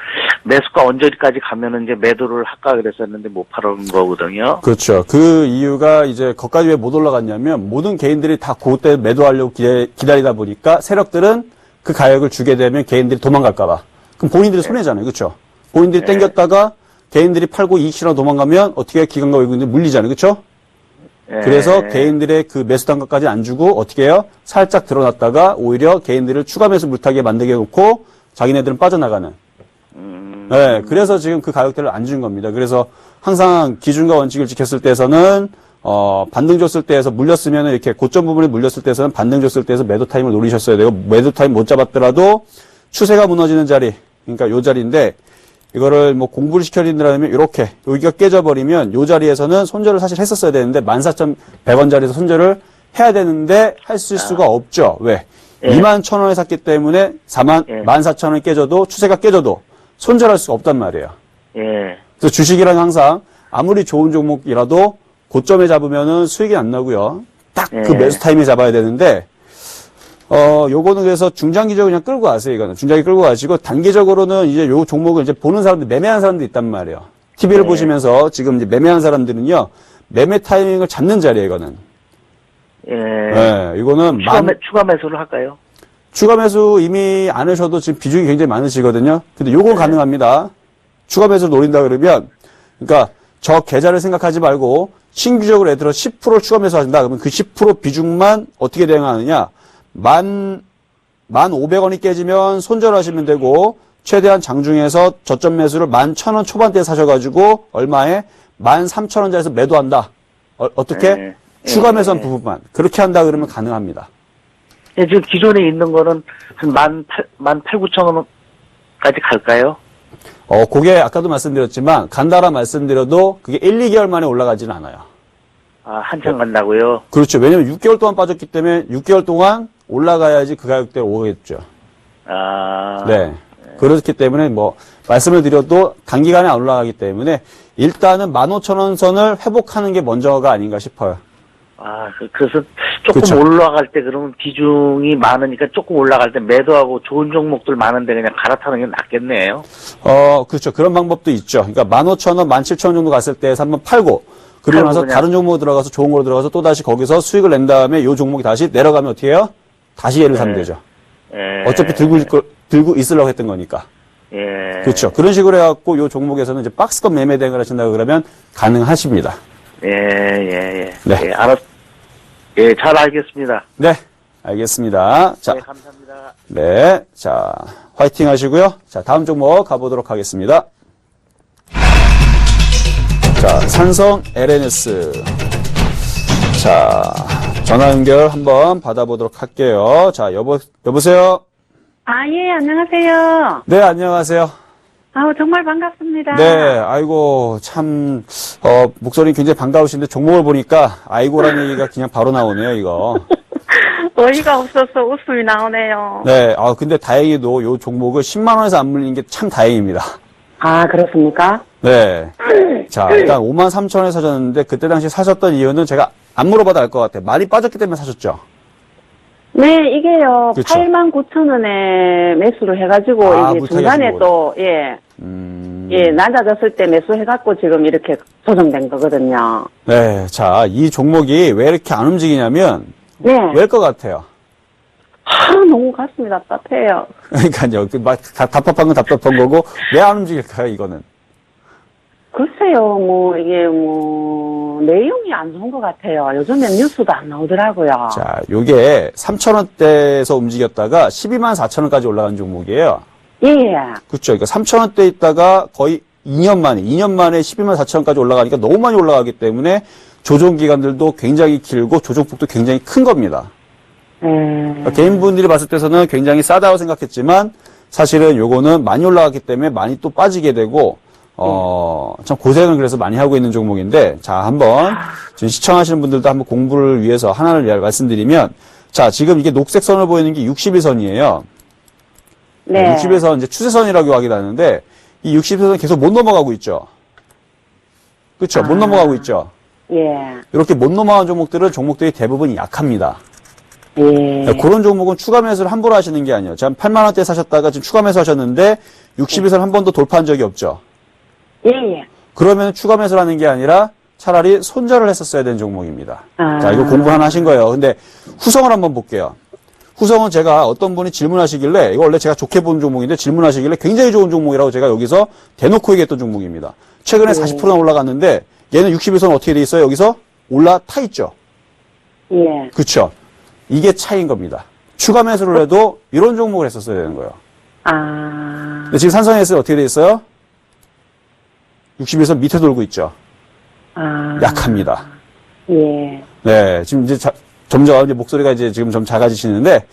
매수가 언제까지 가면은 이제 매도를 할까 그랬었는데 못 팔은 거거든요. 그렇죠. 그 이유가 이제 거기까지 왜 못 올라갔냐면 모든 개인들이 다 그때 매도하려고 기다리다 보니까 세력들은 그 가격을 주게 되면 개인들이 도망갈까봐. 그럼 본인들이 손해잖아요. 그렇죠? 본인들이 땡겼다가 개인들이 팔고 이익 실어 도망가면 어떻게 기관과 외국인들이 물리잖아요. 그렇죠? 그래서 개인들의 그 매수 단가까지 안 주고 어떻게 해요? 살짝 드러났다가 오히려 개인들을 추가 매수 물타기에 만들게 해놓고 자기네들은 빠져나가는. 네, 그래서 지금 그 가격대를 안 주는 겁니다. 그래서 항상 기준과 원칙을 지켰을 때에서는 반등 줬을 때에서 물렸으면 이렇게 고점 부분에 물렸을 때에서는 반등 줬을 때에서 매도 타임을 노리셨어야 되고 매도 타임 못 잡았더라도 추세가 무너지는 자리, 그러니까 요 자리인데 이거를 뭐 공부를 시켜드린다면 이렇게 여기가 깨져버리면 요 자리에서는 손절을 사실 했었어야 되는데 14,100원 자리에서 손절을 해야 되는데 할 수 있을 수가 없죠. 왜? 21,000원에 샀기 때문에 14,000원이 깨져도 추세가 깨져도 손절할 수가 없단 말이에요. 예. 그래서 주식이란 항상 아무리 좋은 종목이라도 고점에 잡으면은 수익이 안 나고요. 딱 그 매수 타임에 잡아야 되는데 요거는 그래서 중장기적으로 그냥 끌고 가세요, 이거는. 중장기 끌고 가시고, 단기적으로는 이제 요 종목을 이제 보는 사람들, 매매한 사람들 있단 말이에요. TV를 보시면서 지금 이제 매매한 사람들은요, 매매 타이밍을 잡는 자리예요, 이거는. 예. 네, 이거는 추가 매수를 할까요? 추가 매수 이미 안 하셔도 지금 비중이 굉장히 많으시거든요. 근데 요건 가능합니다. 추가 매수를 노린다 그러면, 그러니까 저 계좌를 생각하지 말고, 신규적으로 예를 들어 10% 추가 매수 하신다. 그러면 그 10% 비중만 어떻게 대응하느냐? 1,500원이 깨지면 손절하시면 되고, 최대한 장중에서 저점 매수를 11,000원 초반대에 사셔가지고, 얼마에? 13,000원짜리에서 매도한다. 어떻게? 추가 매수한 부분만. 그렇게 한다 그러면 가능합니다. 예, 지금 기존에 있는 거는 한 18,900원까지 갈까요? 그게 아까도 말씀드렸지만, 간다라 말씀드려도 그게 1, 2개월 만에 올라가지는 않아요. 아, 한참 간다고요? 그렇죠. 왜냐면 6개월 동안 빠졌기 때문에 6개월 동안 올라가야지 그 가격대로 오겠죠. 아. 네. 그렇기 때문에 뭐, 말씀을 드려도 단기간에 안 올라가기 때문에 일단은 15,000원 선을 회복하는 게 먼저가 아닌가 싶어요. 아, 그래서 조금 그쵸. 올라갈 때 그러면 비중이 많으니까 조금 올라갈 때 매도하고 좋은 종목들 많은데 그냥 갈아타는 게 낫겠네요. 그렇죠. 그런 방법도 있죠. 그러니까 15,000원, 17,000원 정도 갔을 때에서 한번 팔고, 그리고 나서 그냥. 다른 종목 들어가서 좋은 거로 들어가서 또 다시 거기서 수익을 낸 다음에 요 종목이 다시 내려가면 어떻게 해요? 다시 얘를 사면 되죠. 예. 어차피 들고 있으려고 했던 거니까. 예. 그렇죠. 그런 식으로 해갖고 요 종목에서는 이제 박스권 매매 대응을 하신다고 그러면 가능하십니다. 예. 네. 예, 예, 잘 알겠습니다. 네. 알겠습니다. 자, 네, 감사합니다. 네. 자, 화이팅 하시고요. 자, 다음 종목 가보도록 하겠습니다. 자, 산성 LNS. 자, 전화 연결 한번 받아보도록 할게요. 자, 여보세요? 아, 예, 안녕하세요. 네, 안녕하세요. 아우, 정말 반갑습니다. 네, 아이고, 참, 목소리 굉장히 반가우신데 종목을 보니까 아이고라는 얘기가 그냥 바로 나오네요, 이거. 어이가 없어서 웃음이 나오네요. 네, 근데 다행히도 요 종목을 10만원에서 안 물리는 게 참 다행입니다. 아, 그렇습니까? 네. 자, 일단 53,000원에 사셨는데 그때 당시 사셨던 이유는 제가 안 물어봐도 알 것 같아요. 많이 빠졌기 때문에 사셨죠? 네, 이게요, 그쵸. 89,000원에 매수를 해가지고, 이게 물타기 중간에 하신 또, 낮아졌을 때 매수해갖고 지금 이렇게 조정된 거거든요. 네. 자, 이 종목이 왜 이렇게 안 움직이냐면, 네. 왜일 것 같아요? 너무 가슴이 답답해요. 그러니까요. 답답한 건 답답한 거고, 왜 안 움직일까요, 이거는? 글쎄요, 내용이 안 좋은 것 같아요. 요즘엔 뉴스도 안 나오더라고요. 자, 요게 3,000원대에서 움직였다가 124,000원까지 올라간 종목이에요. 예. 그렇죠. 그러니까 3,000원대 있다가 거의 2년 만에 124,000원까지 올라가니까 너무 많이 올라가기 때문에 조정 기간들도 굉장히 길고 조정폭도 굉장히 큰 겁니다. 그러니까 개인분들이 봤을 때서는 굉장히 싸다고 생각했지만 사실은 요거는 많이 올라갔기 때문에 많이 또 빠지게 되고 참 고생을 그래서 많이 하고 있는 종목인데, 자, 한번, 지금 시청하시는 분들도 한번 공부를 위해서 하나를 말씀드리면, 자, 지금 이게 녹색 선을 보이는 게 60일선이에요. 네. 60일선, 이제 추세선이라고 하기도 하는데, 이 60일선 계속 못 넘어가고 있죠. 그쵸? 못 넘어가고 있죠. 예. 이렇게 못 넘어간 종목들이 대부분 약합니다. 예. 그런 종목은 추가 매수를 함부로 하시는 게 아니에요. 지금 8만원대 사셨다가 지금 추가 매수 하셨는데, 60일선 한 번도 돌파한 적이 없죠. 예. 그러면 추가 매수를 하는 게 아니라 차라리 손절을 했었어야 되는 종목입니다. 자, 이거 공부 하나 하신 거예요. 근데 후성을 한번 볼게요. 후성은 제가 어떤 분이 질문하시길래, 이거 원래 제가 좋게 본 종목인데 질문하시길래 굉장히 좋은 종목이라고 제가 여기서 대놓고 얘기했던 종목입니다. 최근에 40%나 올라갔는데 얘는 60일선 어떻게 돼 있어요? 여기서 올라타 있죠. 예. 그쵸? 이게 차이인 겁니다. 추가 매수를 해도 이런 종목을 했었어야 되는 거예요. 근데 지금 산성에서 어떻게 돼 있어요? 60일선 밑에 돌고 있죠. 약합니다. 예. 네, 지금 이제 점점 이제 목소리가 이제 지금 좀 작아지시는데,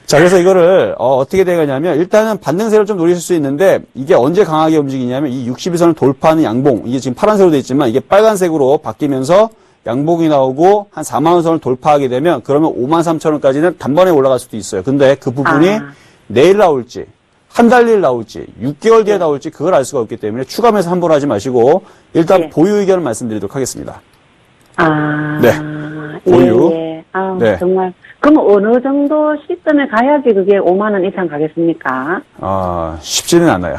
자, 그래서 이거를 어떻게 되냐면 일단은 반등세를 좀 노리실 수 있는데 이게 언제 강하게 움직이냐면 이 60일선을 돌파하는 양봉, 이게 지금 파란색으로 되어 있지만 이게 빨간색으로 바뀌면서 양봉이 나오고 한 4만원 선을 돌파하게 되면 그러면 53,000원까지는 단번에 올라갈 수도 있어요. 근데 그 부분이 내일 나올지, 한 달 뒤에 나올지, 6개월 뒤에 나올지 그걸 알 수가 없기 때문에 추가 매수 함부로 하지 마시고 일단 예. 보유 의견을 말씀드리도록 하겠습니다. 네. 보유. 예. 네. 정말. 그럼 어느 정도 시점에 가야지 그게 5만원 이상 가겠습니까? 쉽지는 않아요.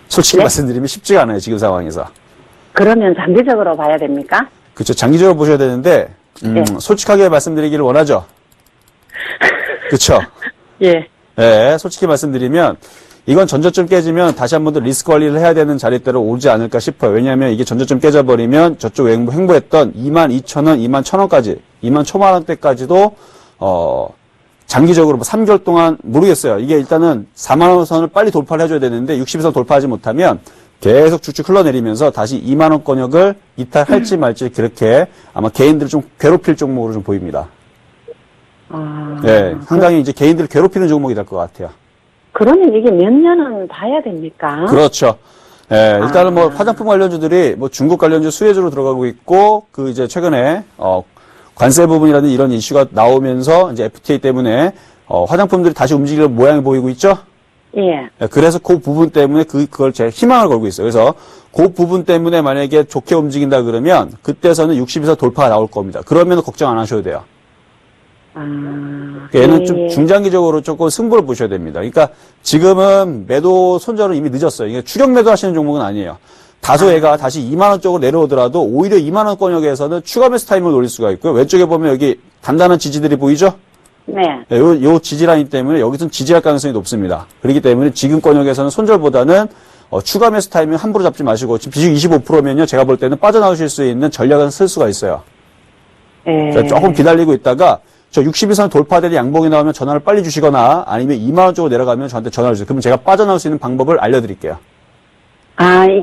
솔직히 네? 말씀드리면 쉽지가 않아요, 지금 상황에서. 그러면 장기적으로 봐야 됩니까? 그렇죠. 장기적으로 보셔야 되는데, 네. 솔직하게 말씀드리기를 원하죠. 그렇죠. 예. 네, 솔직히 말씀드리면 이건 전저점 깨지면 다시 한 번 더 리스크 관리를 해야 되는 자리대로 오지 않을까 싶어요. 왜냐하면 이게 전저점 깨져버리면 저쪽 횡보했던 22,000원, 21,000원까지, 2만 초만원대까지도 장기적으로 3개월 동안 모르겠어요. 이게 일단은 4만원 선을 빨리 돌파를 해줘야 되는데 60선 돌파하지 못하면 계속 쭉쭉 흘러내리면서 다시 2만원권역을 이탈할지 말지 그렇게 아마 개인들을 좀 괴롭힐 종목으로 좀 보입니다. 네, 상당히 이제 개인들을 괴롭히는 종목이 될 것 같아요. 그러면 이게 몇 년은 봐야 됩니까? 그렇죠. 예, 일단은 뭐 화장품 관련주들이 뭐 중국 관련주 수혜주로 들어가고 있고 그 이제 최근에 관세 부분이라는 이런 이슈가 나오면서 이제 FTA 때문에 화장품들이 다시 움직일 모양이 보이고 있죠. 예. 예, 그래서 그 부분 때문에 그걸 제 희망을 걸고 있어요. 그래서 그 부분 때문에 만약에 좋게 움직인다 그러면 그때서는 60에서 돌파가 나올 겁니다. 그러면 걱정 안 하셔도 돼요. 얘는 예. 좀 중장기적으로 조금 승부를 보셔야 됩니다. 그러니까 지금은 매도 손절은 이미 늦었어요. 이게 추격 매도 하시는 종목은 아니에요. 다소 얘가 다시 2만원 쪽으로 내려오더라도 오히려 2만원 권역에서는 추가 매수 타임을 노릴 수가 있고요. 왼쪽에 보면 여기 단단한 지지들이 보이죠? 네. 네, 요 지지라인 때문에 여기서는 지지할 가능성이 높습니다. 그렇기 때문에 지금 권역에서는 손절보다는 추가 매수 타이밍 함부로 잡지 마시고 지금 비중 25%면요. 제가 볼 때는 빠져나오실 수 있는 전략은 쓸 수가 있어요. 예. 조금 기다리고 있다가 저 60일선 돌파되는 양봉이 나오면 전화를 빨리 주시거나 아니면 2만원 쪽으로 내려가면 저한테 전화를 주세요. 그러면 제가 빠져나올 수 있는 방법을 알려드릴게요.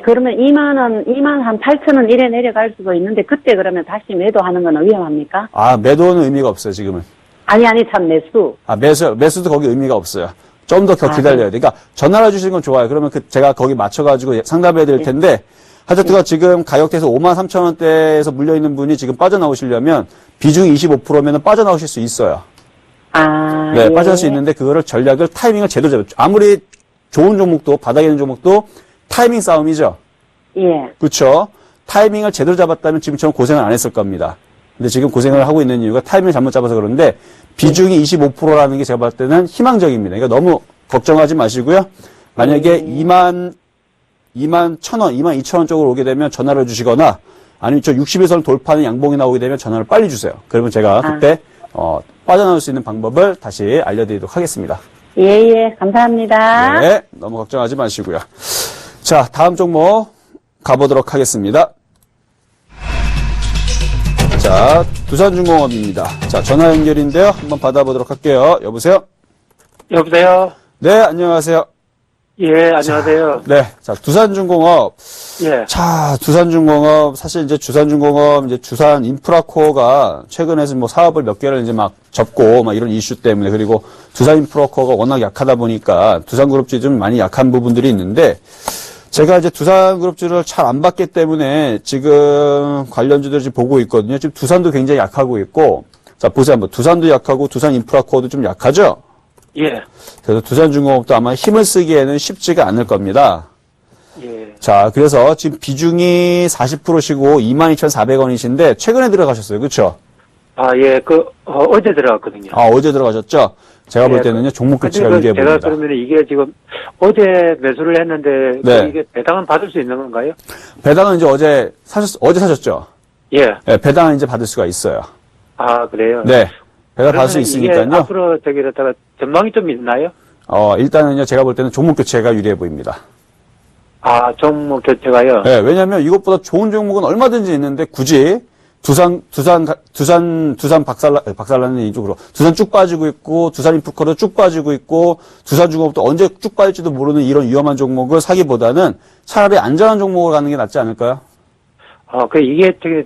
그러면 2만 한 8천원 이래 내려갈 수도 있는데 그때 그러면 다시 매도하는 건 위험합니까? 매도는 의미가 없어요, 지금은. 참 매수. 매수도 거기 의미가 없어요. 좀 더 기다려야 돼. 그러니까 전화를 주시는 건 좋아요. 그러면 제가 거기 맞춰가지고 상담해 드릴 텐데, 하여튼가 지금 가격대에서 53,000원대에서 물려있는 분이 지금 빠져나오시려면 비중이 25%면 빠져나오실 수 있어요. 네, 예. 빠져나올 수 있는데 그거를 타이밍을 제대로 잡아요. 아무리 좋은 종목도, 바닥에 있는 종목도 타이밍 싸움이죠. 예. 그렇죠. 타이밍을 제대로 잡았다면 지금처럼 고생을 안 했을 겁니다. 근데 지금 고생을 하고 있는 이유가 타이밍을 잘못 잡아서 그런데 비중이 25%라는 게 제가 봤을 때는 희망적입니다. 그러니까 너무 걱정하지 마시고요. 만약에 21,000원, 22,000원 쪽으로 오게 되면 전화를 주시거나 아니면 저 60일선 돌파하는 양봉이 나오게 되면 전화를 빨리 주세요. 그러면 제가 그때 빠져나올 수 있는 방법을 다시 알려드리도록 하겠습니다. 예, 감사합니다. 네, 너무 걱정하지 마시고요. 자, 다음 종목 가보도록 하겠습니다. 자, 두산중공업입니다. 자, 전화 연결인데요. 한번 받아보도록 할게요. 여보세요? 여보세요? 네, 안녕하세요. 예, 안녕하세요. 네, 자, 두산중공업. 예. 자, 두산중공업, 사실 이제 두산중공업, 이제 두산인프라코어가 최근에서 뭐 사업을 몇 개를 이제 막 접고 막 이런 이슈 때문에 그리고 두산인프라코어가 워낙 약하다 보니까 두산그룹주에 좀 많이 약한 부분들이 있는데 제가 이제 두산그룹주를 잘 안 봤기 때문에 지금 관련주들 지금 보고 있거든요. 지금 두산도 굉장히 약하고 있고 자, 보세요 한번. 두산도 약하고 두산인프라코어도 좀 약하죠? 예. 그래서 두산중공업도 아마 힘을 쓰기에는 쉽지가 않을 겁니다. 예. 자, 그래서 지금 비중이 40%시고 22,400원이신데 최근에 들어가셨어요. 그렇죠? 아, 예. 어제 들어갔거든요. 아, 어제 들어가셨죠? 제가 볼 때는요. 종목 교체가 유리해 제가 보입니다. 그러면 이게 지금 어제 매수를 했는데 네. 이게 배당은 받을 수 있는 건가요? 배당은 이제 어제 사셨죠? 예. 네, 배당은 이제 받을 수가 있어요. 아, 그래요? 네. 배당 받을 수 그러면 이게 있으니까요. 앞으로 저기다가 전망이 좀 있나요? 일단은요. 제가 볼 때는 종목 교체가 유리해 보입니다. 아, 종목 교체가요? 네, 왜냐면 이것보다 좋은 종목은 얼마든지 있는데 굳이 두산 박살나는 이쪽으로 두산 쭉 빠지고 있고 두산인프라코도 쭉 빠지고 있고 두산중공업도 언제 쭉 빠질지도 모르는 이런 위험한 종목을 사기보다는 차라리 안전한 종목을 가는 게 낫지 않을까요? 이게 되게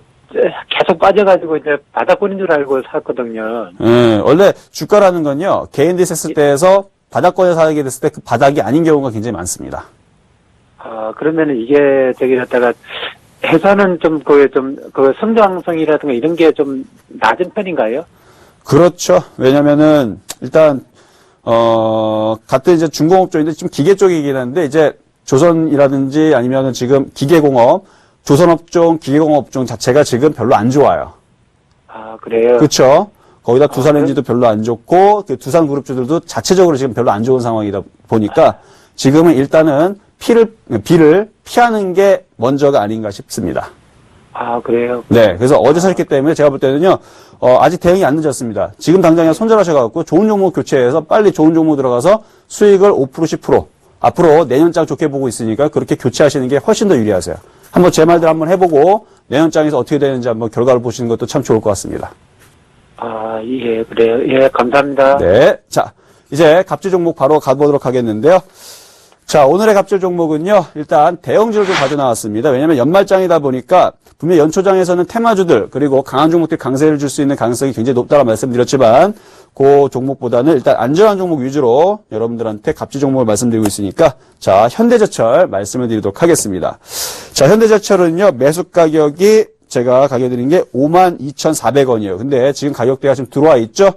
계속 빠져가지고 이제 바닥권인 줄 알고 샀거든요. 원래 주가라는 건요 개인들이 샀을 때에서 바닥권에 사게 됐을 때 그 바닥이 아닌 경우가 굉장히 많습니다. 그러면은 이게 저기다가 회사는 그 성장성이라든가 이런 게 좀 낮은 편인가요? 그렇죠. 왜냐면은, 일단, 같은 이제 중공업종인데, 지금 기계 쪽이긴 한데, 이제 조선이라든지 아니면은 지금 기계공업, 조선업종, 기계공업종 자체가 지금 별로 안 좋아요. 아, 그래요? 그렇죠. 거기다 두산엔지도 별로 안 좋고, 그 두산그룹주들도 자체적으로 지금 별로 안 좋은 상황이다 보니까, 지금은 일단은 비를 피하는 게 먼저가 아닌가 싶습니다. 아, 그래요? 네, 그래서 어제 사셨기 때문에 제가 볼 때는요, 아직 대응이 안 늦었습니다. 지금 당장 손절하셔가지고 좋은 종목 교체해서 빨리 좋은 종목 들어가서 수익을 5%, 10%. 앞으로 내년장 좋게 보고 있으니까 그렇게 교체하시는 게 훨씬 더 유리하세요. 한번 제 말들 한번 해보고 내년장에서 어떻게 되는지 한번 결과를 보시는 것도 참 좋을 것 같습니다. 아, 예, 그래요. 예, 감사합니다. 네. 자, 이제 갑질 종목 바로 가보도록 하겠는데요. 자, 오늘의 갑질 종목은요, 일단 대형주를 좀 가져나왔습니다. 왜냐면 연말장이다 보니까 분명히 연초장에서는 테마주들, 그리고 강한 종목들이 강세를 줄 수 있는 가능성이 굉장히 높다고 말씀드렸지만, 그 종목보다는 일단 안전한 종목 위주로 여러분들한테 갑질 종목을 말씀드리고 있으니까, 자, 현대제철 말씀을 드리도록 하겠습니다. 자, 현대제철은요, 매수 가격이 제가 가격드린 게 52,400원이에요. 근데 지금 가격대가 지금 들어와 있죠?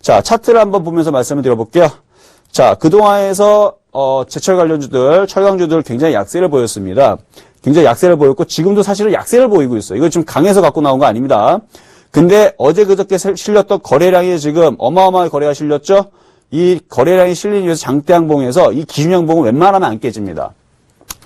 자, 차트를 한번 보면서 말씀을 드려볼게요. 자, 그동안에서 제철 관련주들, 철강주들 굉장히 약세를 보였습니다. 굉장히 약세를 보였고 지금도 사실은 약세를 보이고 있어요. 이거 지금 강해서 갖고 나온 거 아닙니다. 근데 어제 그저께 실렸던 거래량이 지금 어마어마하게 거래가 실렸죠? 이 거래량이 실린 이유에서 장대양봉에서 이 기준양봉은 웬만하면 안 깨집니다.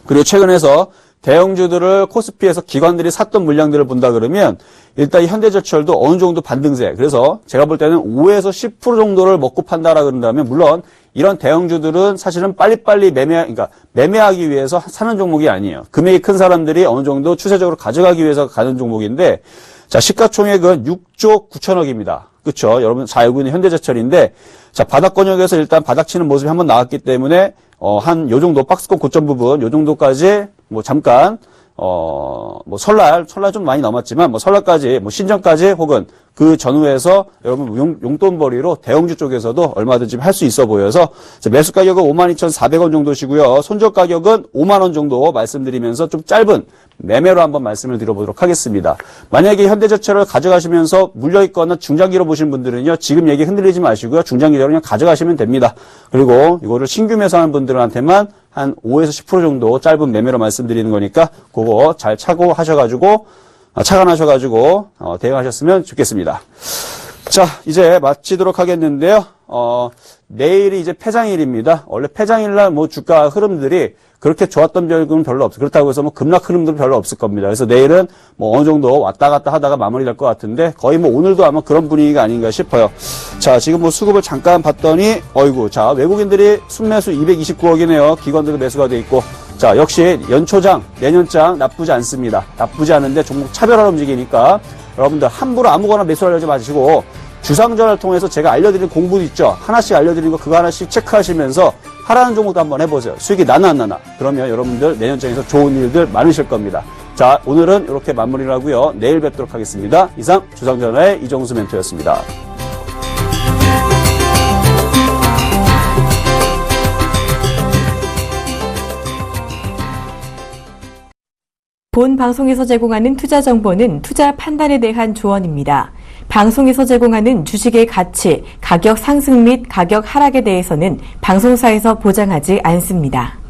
그리고 최근에서 대형주들을 코스피에서 기관들이 샀던 물량들을 본다 그러면 일단 이 현대제철도 어느 정도 반등세. 그래서 제가 볼 때는 5에서 10% 정도를 먹고 판다라 그런다면 물론 이런 대형주들은 사실은 빨리빨리 매매하기 위해서 사는 종목이 아니에요. 금액이 큰 사람들이 어느 정도 추세적으로 가져가기 위해서 가는 종목인데 자, 시가총액은 6조 9천억입니다. 그렇죠? 여러분 잘 알고 있는 현대제철인데 자, 바닥권역에서 일단 바닥치는 모습이 한번 나왔기 때문에 한 요 정도 박스권 고점 부분 요 정도까지 뭐 잠깐 뭐 설날 좀 많이 넘었지만 뭐 설날까지 뭐 신정까지 혹은 그 전후에서 여러분 용돈벌이로 대형주 쪽에서도 얼마든지 할 수 있어 보여서 매수 가격은 52,400원 정도시고요. 손절 가격은 5만 원 정도 말씀드리면서 좀 짧은 매매로 한번 말씀을 드려보도록 하겠습니다. 만약에 현대제철을 가져가시면서 물려있거나 중장기로 보신 분들은요. 지금 얘기 흔들리지 마시고요. 중장기로 그냥 가져가시면 됩니다. 그리고 이거를 신규 매수하는 분들한테만 한 5에서 10% 정도 짧은 매매로 말씀드리는 거니까 그거 잘 착안하셔가지고 대응하셨으면 좋겠습니다. 자, 이제 마치도록 하겠는데요. 내일이 이제 폐장일입니다. 원래 폐장일날 뭐 주가 흐름들이 그렇게 좋았던 적은 별로 없어요. 그렇다고 해서 뭐 급락 흐름도 별로 없을 겁니다. 그래서 내일은 뭐 어느 정도 왔다 갔다 하다가 마무리될 것 같은데 거의 뭐 오늘도 아마 그런 분위기가 아닌가 싶어요. 자, 지금 뭐 수급을 잠깐 봤더니 자, 외국인들이 순매수 229억이네요. 기관들도 매수가 돼 있고. 자, 역시 연초장, 내년장 나쁘지 않습니다. 나쁘지 않은데 종목 차별화로 움직이니까 여러분들 함부로 아무거나 매수하려지 마시고 주상전을 통해서 제가 알려드린 공부도 있죠. 하나씩 알려드린 거 그거 하나씩 체크하시면서 하라는 종목도 한번 해보세요. 수익이 나나 안 나나. 그러면 여러분들 내년장에서 좋은 일들 많으실 겁니다. 자, 오늘은 이렇게 마무리를 하고요. 내일 뵙도록 하겠습니다. 이상 주상전의 이정수 멘토였습니다. 본 방송에서 제공하는 투자 정보는 투자 판단에 대한 조언입니다. 방송에서 제공하는 주식의 가치, 가격 상승 및 가격 하락에 대해서는 방송사에서 보장하지 않습니다.